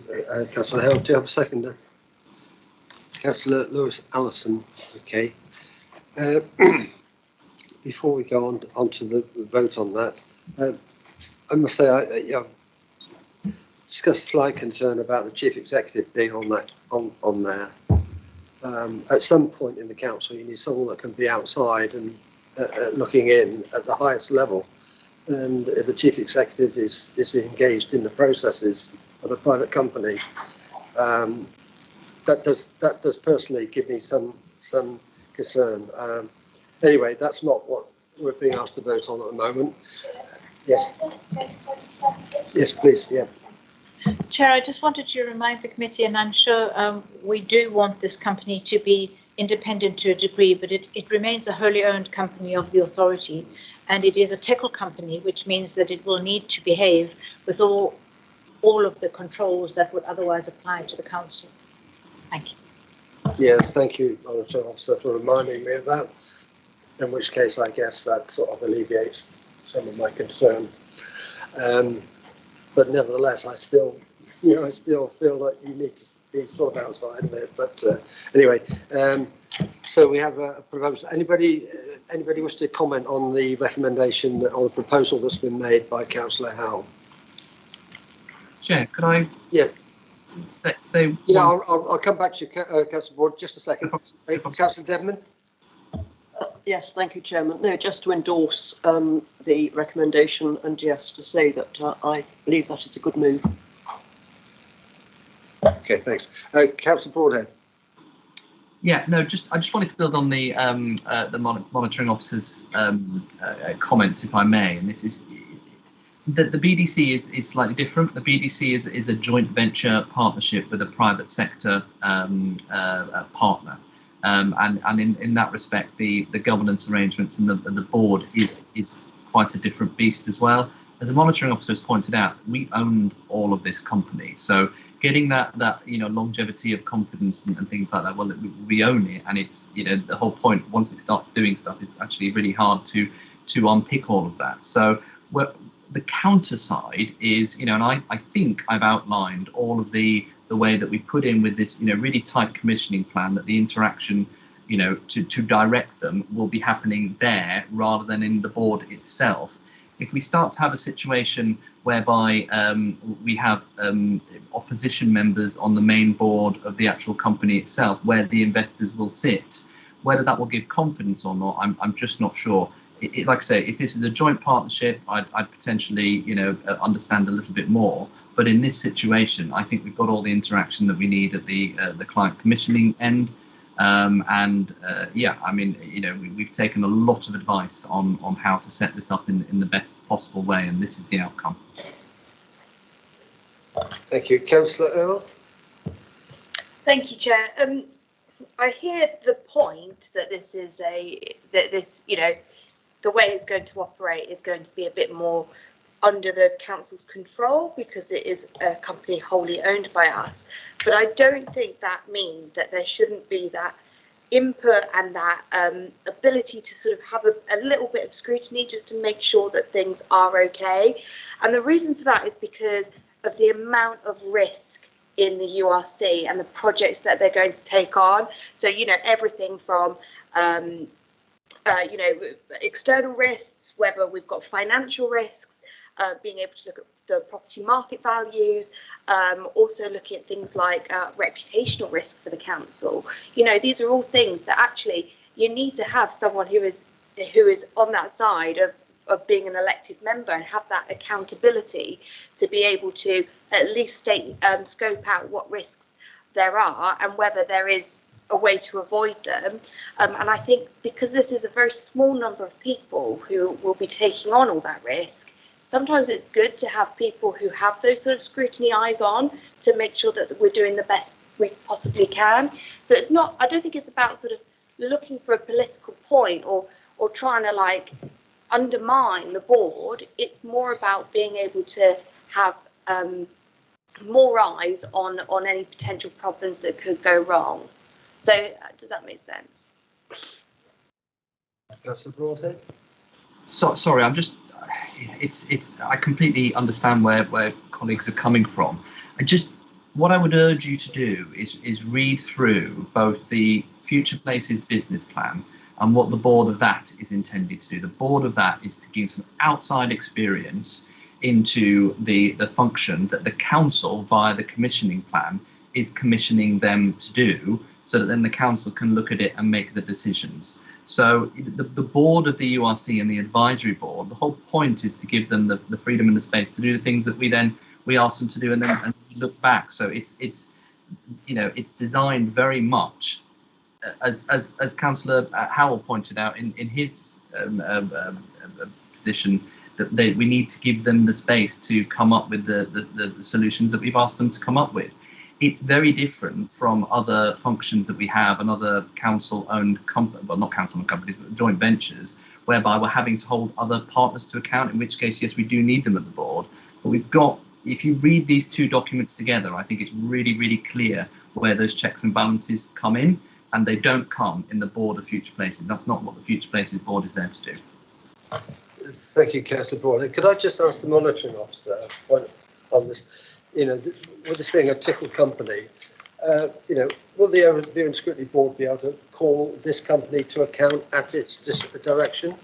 Councillor Hill. Do you have a seconder? Councillor Lewis Allison. Okay. Before we go on to the vote on that, I must say I discussed slight concern about the chief executive being on there. At some point in the council, you need someone that can be outside and looking in at the highest level. And if the chief executive is engaged in the processes of a private company, that does personally give me some concern. Anyway, that's not what we're being asked to vote on at the moment. Yes. Yes, please. Yeah. Chair, I just wanted to remind the committee, and I'm sure we do want this company to be independent to a degree, but it remains a wholly owned company of the authority, and it is a TECL company, which means that it will need to behave with all of the controls that would otherwise apply to the council. Thank you. Yeah, thank you, Monitoring Officer, for reminding me of that. In which case, I guess that sort of alleviates some of my concern. But nevertheless, I still feel that you need to be sort of outside of it. But anyway, so we have a proposal. Anybody wish to comment on the recommendation or the proposal that's been made by Councillor Howell? Chair, could I? Yeah. Say yeah, I'll come back to you, Councillor Board, just a second. Councillor Devman. Yes, thank you, Chairman. No, just to endorse the recommendation, and yes, to say that I believe that is a good move. Okay, thanks. Councillor Broadhead. Yeah, no, I just wanted to build on the monitoring officer's comments, if I may. And this is the BDC is slightly different. The BDC is a joint venture partnership with a private sector partner. And in that respect, the governance arrangements and the board is quite a different beast as well. As a monitoring officer has pointed out, we owned all of this company, so getting that longevity of confidence and things like that. Well, we own it, and it's the whole point. Once it starts doing stuff, it's actually really hard to unpick all of that. So the counter side is and I think I've outlined all of the way that we put in with this really tight commissioning plan, that the interaction to direct them will be happening there rather than in the board itself. If we start to have a situation whereby we have opposition members on the main board of the actual company itself, where the investors will sit, whether that will give confidence or not, I'm just not sure. Like I say, if this is a joint partnership, I'd potentially understand a little bit more. But in this situation, I think we've got all the interaction that we need at the client commissioning end. Yeah, I mean, we've taken a lot of advice on how to set this up in the best possible way, and this is the outcome. Thank you. Councillor Earl. Thank you, Chair. I hear the point that this is the way it's going to operate is going to be a bit more under the council's control because it is a company wholly owned by us. But I don't think that means that there shouldn't be that input and that ability to sort of have a little bit of scrutiny just to make sure that things are okay. And the reason for that is because of the amount of risk in the URC and the projects that they're going to take on. So, everything from external risks, whether we've got financial risks, being able to look at the property market values, also looking at things like reputational risk for the council. These are all things that actually you need to have someone who is on that side of being an elected member and have that accountability to be able to at least scope out what risks there are and whether there is a way to avoid them. And I think because this is a very small number of people who will be taking on all that risk, sometimes it's good to have people who have those sort of scrutiny eyes on to make sure that we're doing the best we possibly can. So it's not, I don't think it's about sort of looking for a political point or trying to undermine the board. It's more about being able to have more eyes on any potential problems that could go wrong. So does that make sense? Councillor Broadhead. Sorry, I'm just. It's. I completely understand where colleagues are coming from. What I would urge you to do is read through both the Future Places business plan and what the board of that is intended to do. The board of that is to give some outside experience into the function that the council, via the commissioning plan, is commissioning them to do, so that then the council can look at it and make the decisions. So the board of the URC and the advisory board, the whole point is to give them the freedom and the space to do the things that we ask them to do, and then look back. So it's designed very much as Councillor Howell pointed out in his position, we need to give them the space to come up with the solutions that we've asked them to come up with. It's very different from other functions that we have and other council-owned companies, well, not council-owned companies, but joint ventures, whereby we're having to hold other partners to account, in which case, yes, we do need them at the board. But we've got, if you read these two documents together, I think it's really, really clear where those checks and balances come in, and they don't come in the board of Future Places. That's not what the Future Places board is there to do. Thank you, Councillor Broad. Could I just ask the monitoring officer on this? You know, with this being a tickle company, you know, will the Review and Scrutiny Board be able to call this company to account at its direction?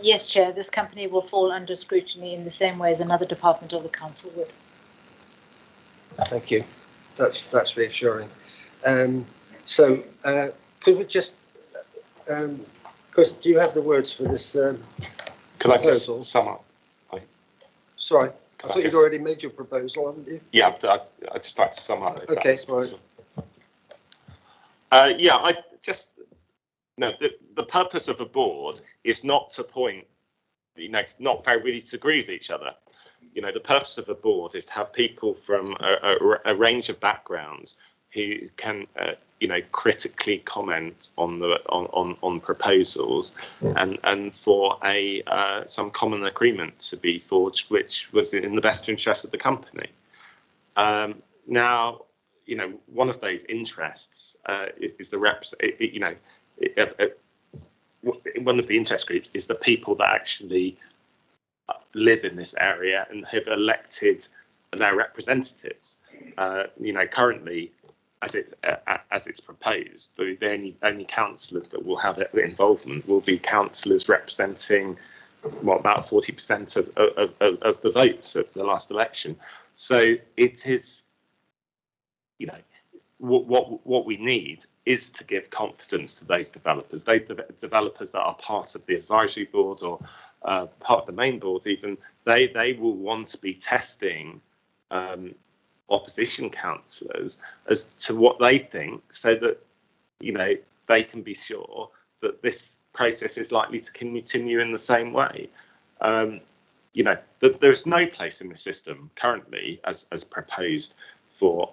Yes, Chair. This company will fall under scrutiny in the same way as another department of the council would. Thank you. That's reassuring. So, could we just, Chris, do you have the words for this Could I proposal? just sum up? Sorry, I thought you'd already made your proposal, haven't you? Yeah, I'd just like to sum up. Okay, right. Yeah, I just, no, the purpose of a board is not to point, you know, not for everybody to agree with each other. You know, the purpose of a board is to have people from a range of backgrounds who can, you know, critically comment on proposals, and for some common agreement to be forged, which was in the best interest of the company. Now, you know, one of those interests is the you know, one of the interest groups is the people that actually live in this area and have elected their representatives. You know, currently, as it's proposed, the only councillors that will have involvement will be councillors representing, well, about 40% of the votes at the last election. So it is, you know, what we need is to give confidence to those developers. Those developers that are part of the advisory board or part of the main board, even they will want to be testing opposition councillors as to what they think, so that, you know, they can be sure that this process is likely to continue in the same way. You know, there's no place in the system currently, as proposed, for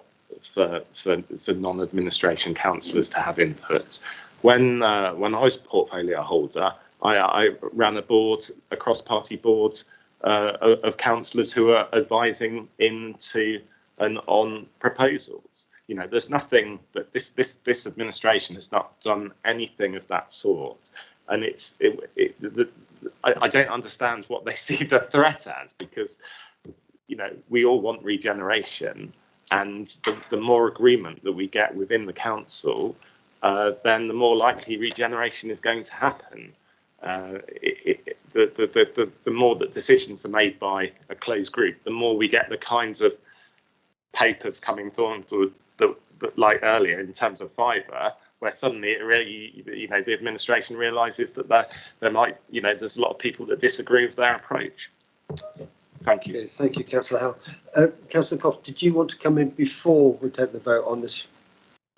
non-administration councillors to have input. When I was portfolio holder, I ran a board, a cross-party board of councillors who are advising into and on proposals. You know, there's nothing that this administration has not done anything of that sort, and I don't understand what they see the threat as, because, you know, we all want regeneration, and the more agreement that we get within the council, then the more likely regeneration is going to happen. The more that decisions are made by a closed group, the more we get the kinds of papers coming through, like earlier in terms of fibre, where suddenly it really, you know, the administration realises that there might, you know, there's a lot of people that disagree with their approach. Thank you. Okay, thank you, Councillor Howe. Councillor Cox, did you want to come in before we take the vote on this?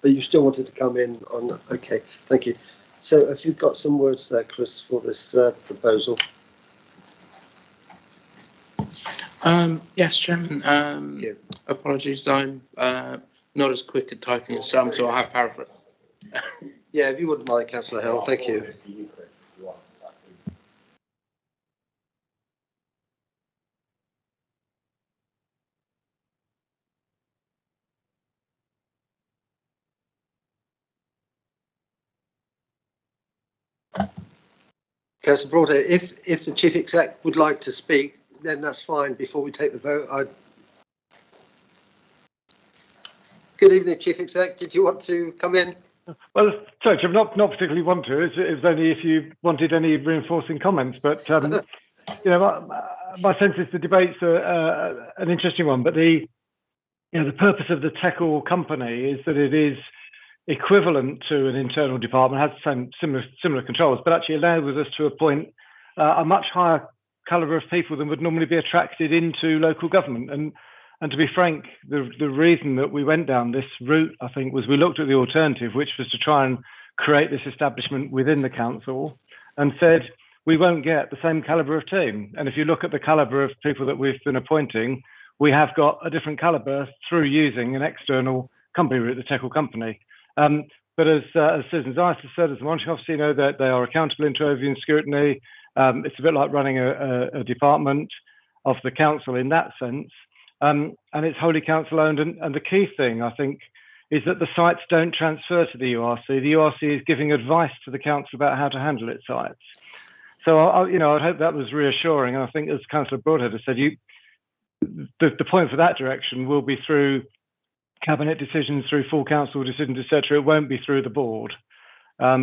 But you still wanted to come in on, okay, thank you. So have you got some words there, Chris, for this proposal? Yes, Chairman. Apologies, I'm not as quick at typing as some, so I'll have paraphrase. Yeah, if you wouldn't mind, Councillor Hill, thank you. Councillor Broad, if the Chief Exec would like to speak, then that's fine. Before we take the vote, Good evening, Chief Exec. Did you want to come in? Well, sorry, Jim, not particularly want to. It was only if you wanted any reinforcing comments. But you know, my sense is the debate's an interesting one. But the purpose of the TECL company is that it is equivalent to an internal department, has the same similar controls, but actually allows us to appoint a much higher calibre of people than would normally be attracted into local government. And to be frank, the reason that we went down this route, I think, was we looked at the alternative, which was to try and create this establishment within the council, and said, we won't get the same calibre of team. And if you look at the calibre of people that we've been appointing, we have got a different calibre through using an external company, the technical company. But as Susan Zeiss has said, as the monitoring officer, you know, that they are accountable into overview and scrutiny. It's a bit like running a department of the council in that sense. And it's wholly council owned. And the key thing, I think, is that the sites don't transfer to the URC. The URC is giving advice to the council about how to handle its sites. So, I hope that was reassuring. And I think, as Councillor Broadhead has said, the point for that direction will be through cabinet decisions, through full council decisions, etc. It won't be through the board. I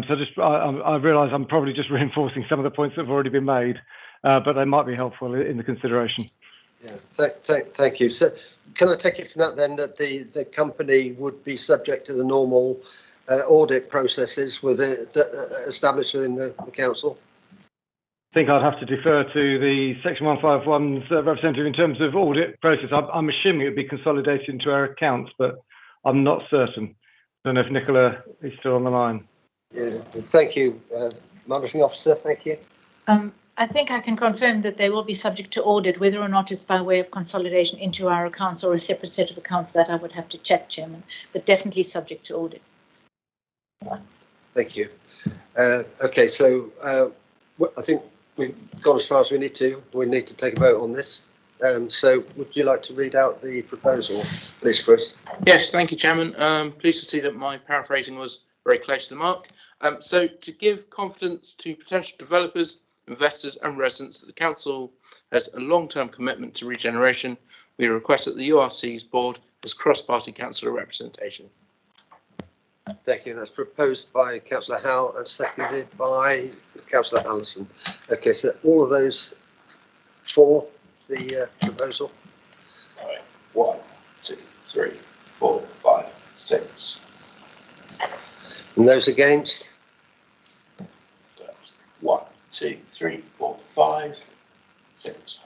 realise I'm probably just reinforcing some of the points that have already been made, but they might be helpful in the consideration. Yeah, thank you. So, can I take it from that then that the company would be subject to the normal audit processes established within the council? I think I'd have to defer to the Section 151's representative in terms of audit process. I'm assuming it would be consolidated into our accounts, but I'm not certain. I don't know if Nicola is still on the line. Yeah, thank you, Monitoring Officer. Thank you. I think I can confirm that they will be subject to audit, whether or not it's by way of consolidation into our accounts or a separate set of accounts. That I would have to check, Chairman, but definitely subject to audit. Thank you. Okay, so I think we've gone as far as we need to. We need to take a vote on this. So would you like to read out the proposal, please, Chris? Yes, thank you, Chairman. Pleased to see that my paraphrasing was very close to the mark. So to give confidence to potential developers, investors and residents that the council has a long-term commitment to regeneration, we request that the URC's board has cross-party councillor representation. Thank you. That's proposed by Councillor Howe and seconded by Councillor Allison. Okay, so all of those for the proposal? All right. 1, 2, 3, 4, 5, 6. And those against? 1, 2, 3, 4, 5, 6.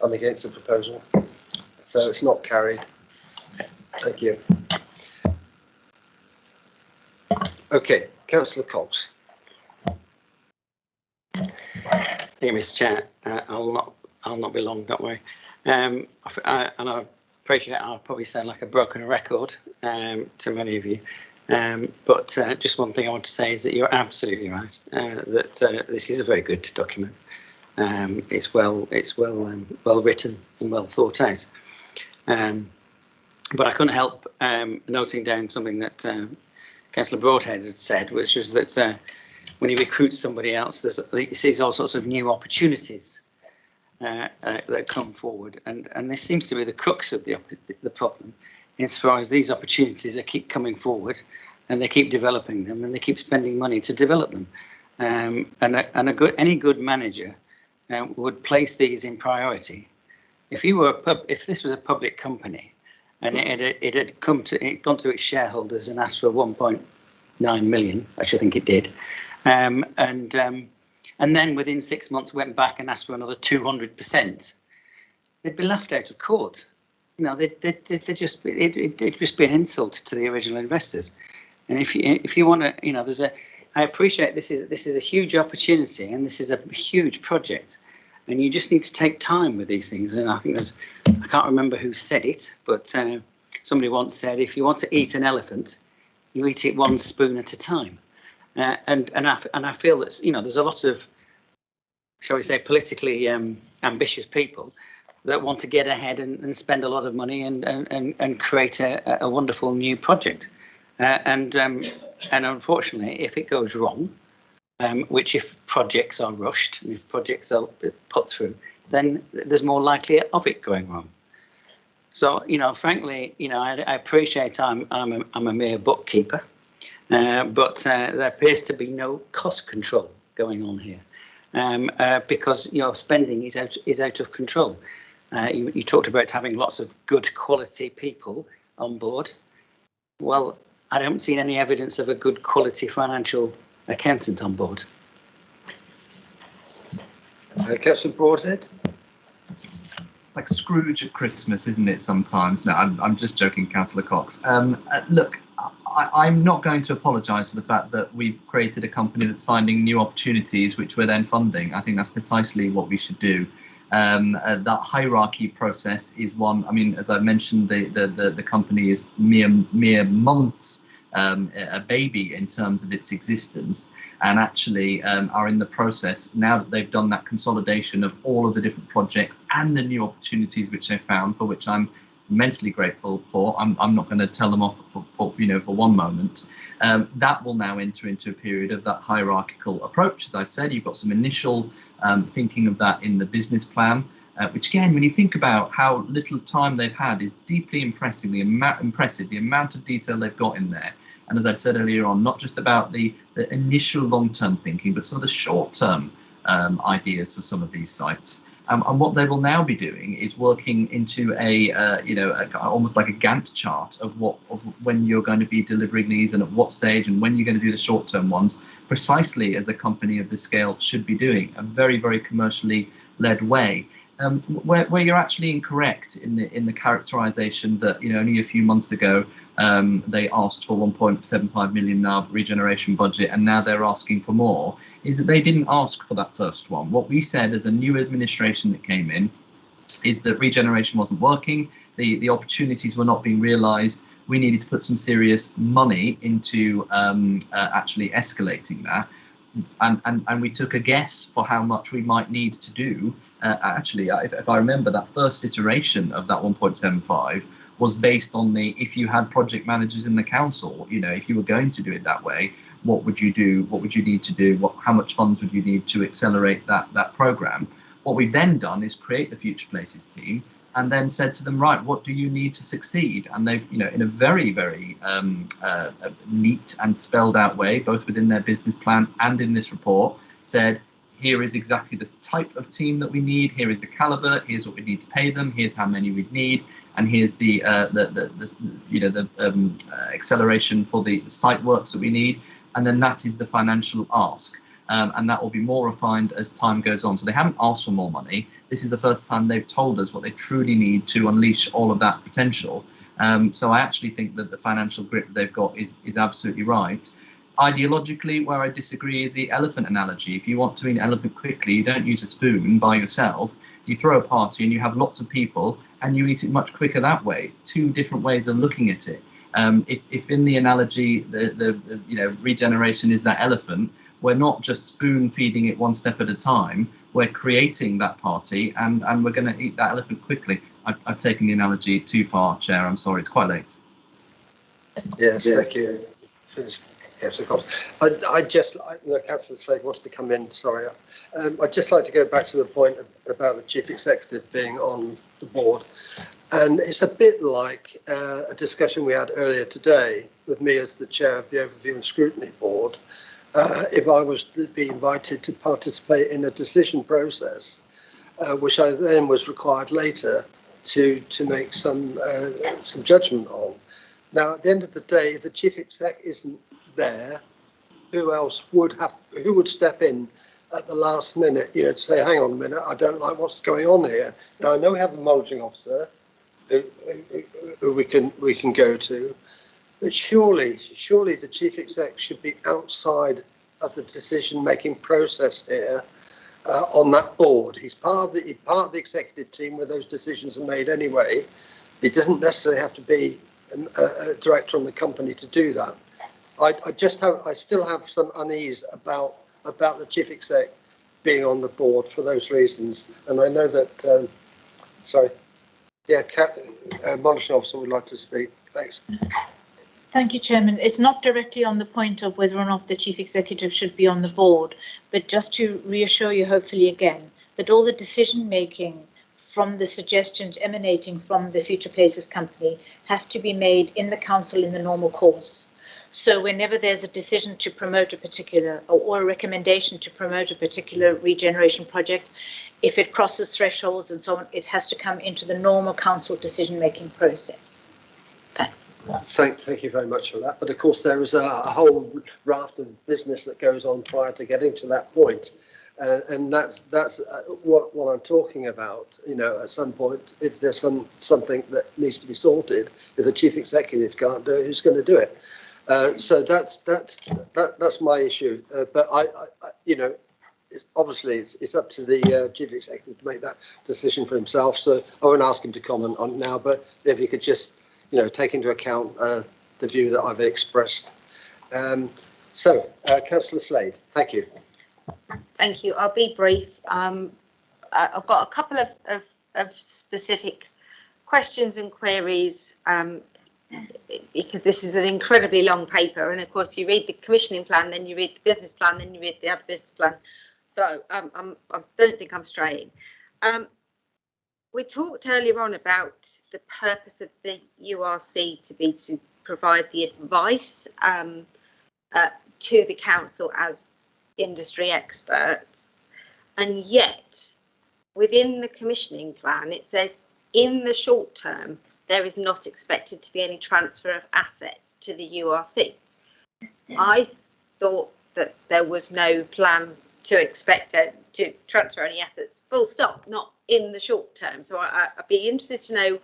I'm against the proposal, so it's not carried. Thank you. Okay, Councillor Cox. Thank you, Mr. Chair. I'll not be long, don't worry. And I appreciate I'll probably sound like a broken record to many of you. But just one thing I want to say is that you're absolutely right. That this is a very good document. It's well written and well thought out. But I couldn't help noting down something that Councillor Broadhead had said, which was that when you recruit somebody else, he sees all sorts of new opportunities that come forward, and this seems to be the crux of the problem, as far as these opportunities keep coming forward, and they keep developing them, and they keep spending money to develop them, any good manager would place these in priority. If this was a public company, and it had gone to its shareholders and asked for 1.9 million, which I think it did, and then within 6 months went back and asked for another 200%, they'd be laughed out of court. You know, it'd just be an insult to the original investors. And if you want to, you know, I appreciate this is a huge opportunity and this is a huge project, and you just need to take time with these things. And I think I can't remember who said it, but somebody once said, if you want to eat an elephant, you eat it one spoon at a time. And I feel that, you know, there's a lot of, shall we say, politically ambitious people that want to get ahead and spend a lot of money and create a wonderful new project. And unfortunately, if it goes wrong, which if projects are rushed and if projects are put through, then there's more likely of it going wrong. So, you know, frankly, you know, I appreciate I'm a mere bookkeeper. But there appears to be no cost control going on here, because your spending is out of control. You talked about having lots of good quality people on board. Well, I haven't seen any evidence of a good quality financial accountant on board. Councillor Broadhead. like Scrooge at Christmas, isn't it? Sometimes. No, I'm just joking, Councillor Cox. Look, I'm not going to apologise for the fact that we've created a company that's finding new opportunities, which we're then funding. I think that's precisely what we should do. That hierarchy process is one. I mean, as I mentioned, the company is mere months a baby in terms of its existence, and actually are in the process now that they've done that consolidation of all of the different projects and the new opportunities which they found, for which I'm immensely grateful for. I'm not going to tell them off for one moment. That will now enter into a period of that hierarchical approach. As I've said, you've got some initial thinking of that in the business plan, which again, when you think about how little time they've had, is deeply impressive. The amount of detail they've got in there. And as I've said earlier on, not just about the initial long-term thinking, but some of the short-term ideas for some of these sites. And what they will now be doing is working into almost like a Gantt chart of when you're going to be delivering these and at what stage and when you're going to do the short-term ones, precisely as a company of this scale should be doing, a very, very commercially led way. Where you're actually incorrect in the characterisation that only a few months ago they asked for 1.75 million NAB regeneration budget, and now they're asking for more, is that they didn't ask for that first one. What we said as a new administration that came in is that regeneration wasn't working, the opportunities were not being realised. We needed to put some serious money into actually escalating that. And we took a guess for how much we might need to do. Actually, if I remember, that first iteration of that 1.75 was based on if you had project managers in the council, if you were going to do it that way, what would you do? What would you need to do? How much funds would you need to accelerate that programme? What we've then done is create the Future Places team and then said to them, right, what do you need to succeed? And they've, in a very, very neat and spelled out way, both within their business plan and in this report, said, here is exactly the type of team that we need. Here is the caliber. Here's what we need to pay them. Here's how many we'd need, and here's the acceleration for the site works that we need. And then that is the financial ask, and that will be more refined as time goes on. So they haven't asked for more money. This is the first time they've told us what they truly need to unleash all of that potential. So I actually think that the financial grip they've got is absolutely right. Ideologically, where I disagree is the elephant analogy. If you want to eat an elephant quickly, you don't use a spoon by yourself. You throw a party and you have lots of people and you eat it much quicker that way. It's two different ways of looking at it. If in the analogy, the regeneration is that elephant, we're not just spoon feeding it one step at a time. We're creating that party and we're going to eat that elephant quickly. I've taken the analogy too far, Chair. I'm sorry, it's quite late. Yes, thank you. Yes, of course. I just, the Councillor Slade wants to come in, sorry. I'd just like to go back to the point about the Chief Executive being on the board. And it's a bit like a discussion we had earlier today with me as the Chair of the Overview and Scrutiny Board. If I was to be invited to participate in a decision process, which I then was required later to make some judgment on. Now, at the end of the day, if the Chief Exec isn't there, who would step in at the last minute, to say, hang on a minute, I don't like what's going on here. Now, I know we have a monitoring officer who we can go to, but surely the Chief Exec should be outside of the decision-making process here on that board. He's part of the executive team where those decisions are made anyway. He doesn't necessarily have to be a director on the company to do that. I still have some unease about the Chief Exec being on the board for those reasons, and I know that. Monitoring Officer would like to speak. Thanks. Thank you, Chairman. It's not directly on the point of whether or not the Chief Executive should be on the board, but just to reassure you, hopefully again, that all the decision making from the suggestions emanating from the Future Places company have to be made in the council in the normal course. So whenever there's a decision to promote a particular or a recommendation to promote a particular regeneration project, if it crosses thresholds and so on, it has to come into the normal council decision-making process. Thank you very much for that. But of course, there is a whole raft of business that goes on prior to getting to that point. And that's what I'm talking about. You know, at some point, if there's something that needs to be sorted, if the chief executive can't do it, who's going to do it? So that's my issue. But I you know, obviously it's up to the chief executive to make that decision for himself. So I won't ask him to comment on it now. But if he could just, you know, take into account the view that I've expressed. Councillor Slade, thank you. Thank you. I'll be brief. I've got a couple of specific questions and queries because this is an incredibly long paper, and of course you read the commissioning plan, then you read the business plan, then you read the other business plan. So I don't think I'm straying. We talked earlier on about the purpose of the URC to be to provide the advice to the council as industry experts, and yet within the commissioning plan it says in the short term there is not expected to be any transfer of assets to the URC. I thought that there was no plan to expect to transfer any assets, full stop, not in the short term. So I'd be interested to know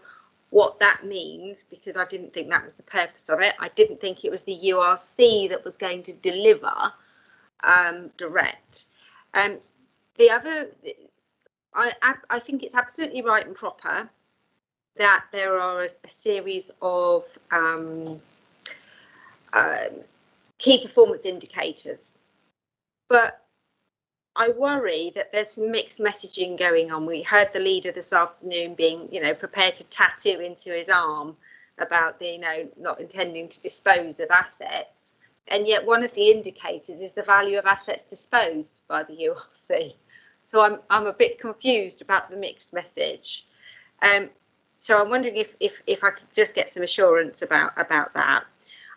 what that means, because I didn't think that was the purpose of it. I didn't think it was the URC that was going to deliver direct. The other, I think it's absolutely right and proper that there are a series of key performance indicators, but I worry that there's some mixed messaging going on. We heard the leader this afternoon being, you know, prepared to tattoo into his arm about the, you know, not intending to dispose of assets. And yet one of the indicators is the value of assets disposed by the URC. So I'm a bit confused about the mixed message. So I'm wondering if I could just get some assurance about that.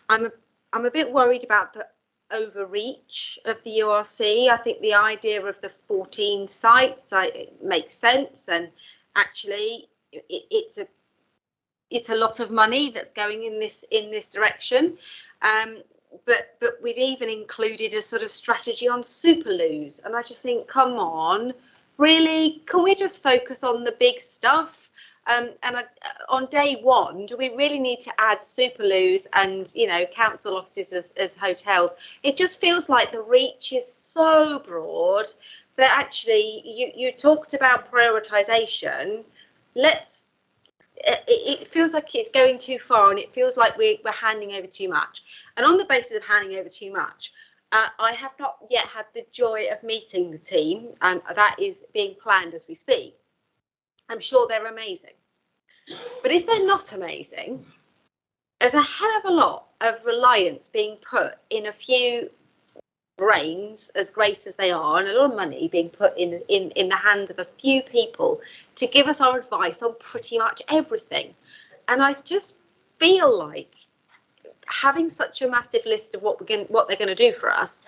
I'm a bit worried about the overreach of the URC. I think the idea of the 14 sites makes sense, and actually it's a lot of money that's going in this direction. But we've even included a sort of strategy on superloos, and I just think, come on, really, can we just focus on the big stuff? On day one, do we really need to add superloos and, you know, council offices as hotels? It just feels like the reach is so broad that actually you talked about prioritisation. It feels like it's going too far, and it feels like we're handing over too much. And on the basis of handing over too much, I have not yet had the joy of meeting the team, and that is being planned as we speak. I'm sure they're amazing. But if they're not amazing, there's a hell of a lot of reliance being put in a few brains, as great as they are, and a lot of money being put in the hands of a few people to give us our advice on pretty much everything. And I just feel like having such a massive list of what they're going to do for us,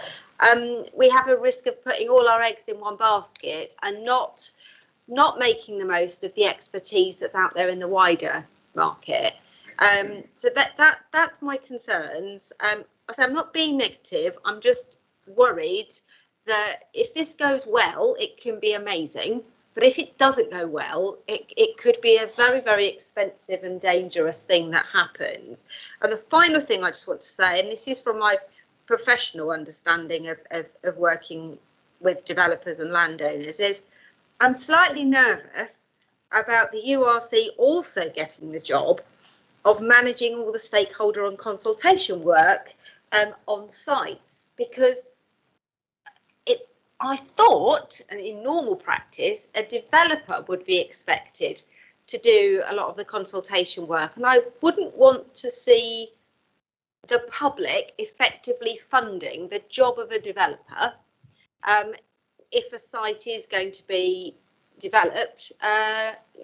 we have a risk of putting all our eggs in one basket and not making the most of the expertise that's out there in the wider market. So that's my concerns. So I'm not being negative. I'm just worried that if this goes well, it can be amazing. But if it doesn't go well, it could be a very, very expensive and dangerous thing that happens. And the final thing I just want to say, and this is from my professional understanding of working with developers and landowners, is I'm slightly nervous about the URC also getting the job of managing all the stakeholder and consultation work on sites, because I thought, in normal practice, a developer would be expected to do a lot of the consultation work, and I wouldn't want to see the public effectively funding the job of a developer if a site is going to be developed.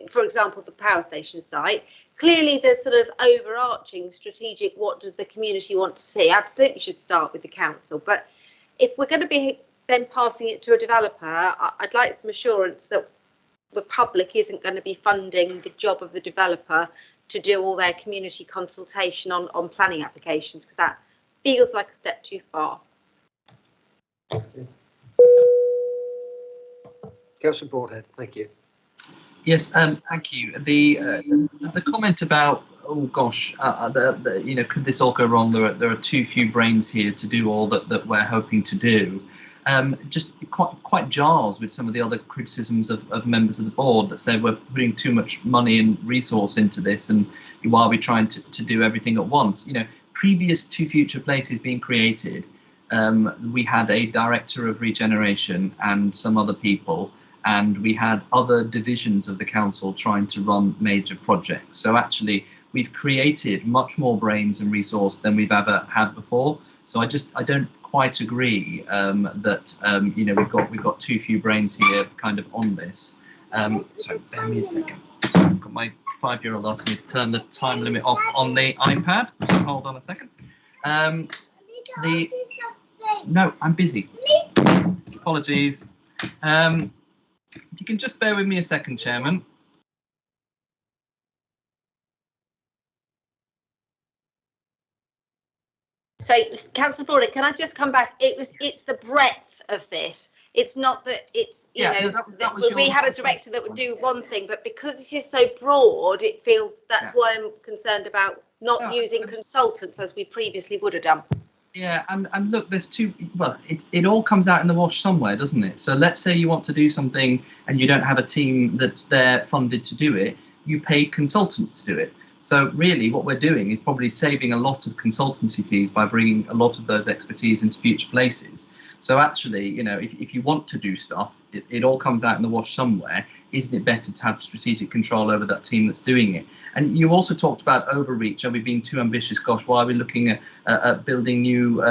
For example, the power station site, clearly the sort of overarching strategic, what does the community want to see, absolutely should start with the council. But if we're going to be then passing it to a developer, I'd like some assurance that the public isn't going to be funding the job of the developer to do all their community consultation on planning applications, because that feels like a step too far. Councillor Broadhead, thank you. Yes, thank you. The comment about, oh gosh, you know, could this all go wrong? There are too few brains here to do all that we're hoping to do. Just quite jars with some of the other criticisms of members of the board that say we're putting too much money and resource into this, and while we're trying to do everything at once. You know, previous to Future Places being created, we had a director of regeneration and some other people, and we had other divisions of the council trying to run major projects. So actually, we've created much more brains and resource than we've ever had before. So I don't quite agree that you know, we've got too few brains here kind of on this. So bear me a second. I've got my 5-year-old asking me to turn the time limit off on the iPad. So hold on a second. No, I'm busy. Apologies. If you can just bear with me a second, Chairman. So, Councillor Broadhead, can I just come back? It's the breadth of this. It's not that it's, you know, we had a director that would do one thing, but because this is so broad, it feels that's why I'm concerned about not using consultants as we previously would have done. Yeah, and look, there's two, well, it all comes out in the wash somewhere, doesn't it? So let's say you want to do something and you don't have a team that's there funded to do it, you pay consultants to do it. So really what we're doing is probably saving a lot of consultancy fees by bringing a lot of those expertise into Future Places. So actually, you know, if you want to do stuff, it all comes out in the wash somewhere. Isn't it better to have strategic control over that team that's doing it? And you also talked about overreach. Are we being too ambitious? Gosh, why are we looking at building new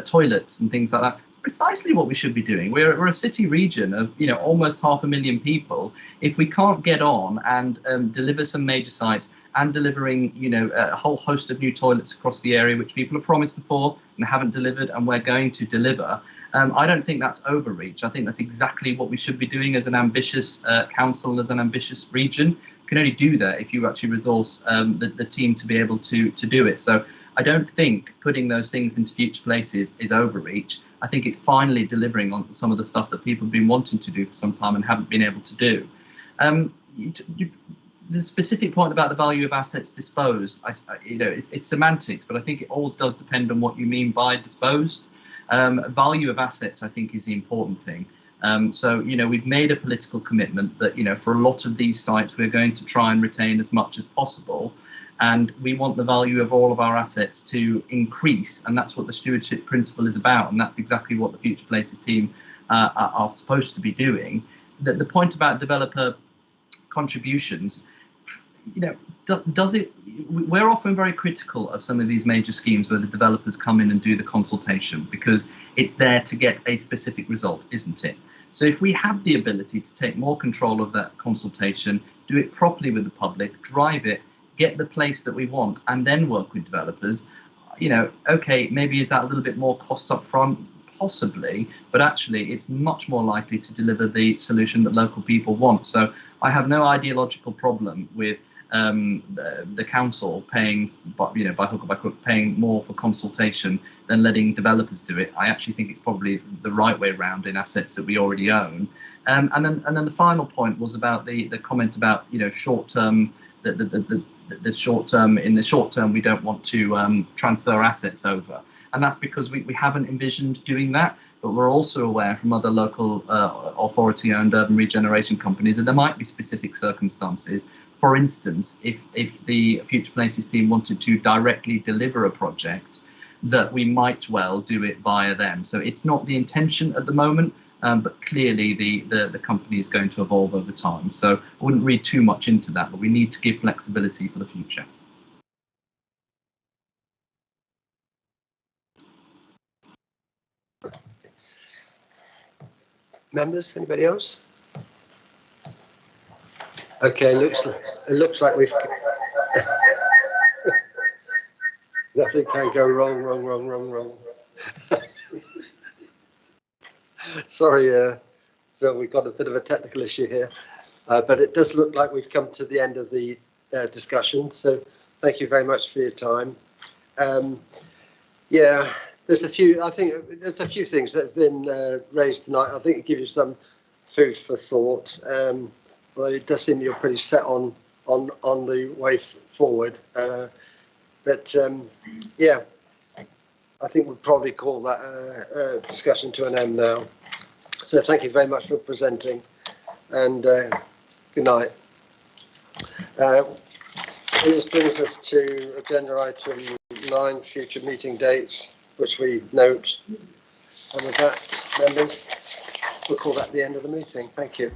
toilets and things like that? It's precisely what we should be doing. We're a city region of, you know, almost 500,000 people. If we can't get on and deliver some major sites and delivering, you know, a whole host of new toilets across the area, which people have promised before and haven't delivered, and we're going to deliver, I don't think that's overreach. I think that's exactly what we should be doing as an ambitious council, as an ambitious region. You can only do that if you actually resource the team to be able to do it. So I don't think putting those things into Future Places is overreach. I think it's finally delivering on some of the stuff that people have been wanting to do for some time and haven't been able to do. The specific point about the value of assets disposed, you know, it's semantics, but I think it all does depend on what you mean by disposed. Value of assets, I think, is the important thing. So, you know, we've made a political commitment that, you know, for a lot of these sites, we're going to try and retain as much as possible. And we want the value of all of our assets to increase. And that's what the stewardship principle is about. And that's exactly what the Future Places team are supposed to be doing. The point about developer contributions, you know, we're often very critical of some of these major schemes where the developers come in and do the consultation because it's there to get a specific result, isn't it? So if we have the ability to take more control of that consultation, do it properly with the public, drive it, get the place that we want, and then work with developers, you know, okay, maybe is that a little bit more cost up front? Possibly, but actually it's much more likely to deliver the solution that local people want. So I have no ideological problem with the council paying, you know, by hook or by crook, paying more for consultation than letting developers do it. I actually think it's probably the right way around in assets that we already own. And then the final point was about the comment about, you know, short term, the short term. In the short term, we don't want to transfer assets over, and that's because we haven't envisioned doing that. But we're also aware from other local authority-owned urban regeneration companies that there might be specific circumstances. For instance, if the Future Places team wanted to directly deliver a project, that we might well do it via them. So it's not the intention at the moment, but clearly the company is going to evolve over time. So I wouldn't read too much into that, but we need to give flexibility for the future. Members, anybody else? Okay, it looks like we've nothing can go wrong. Sorry, Phil, we've got a bit of a technical issue here, but it does look like we've come to the end of the discussion. So thank you very much for your time. Yeah, I think there's a few things that have been raised tonight. I think it gives you some food for thought. Well, it does seem you're pretty set on the way forward. Yeah, I think we'll probably call that discussion to an end now. So thank you very much for presenting, and good night. This brings us to agenda item 9, future meeting dates, which we note. And with that, members, we'll call that the end of the meeting. Thank you.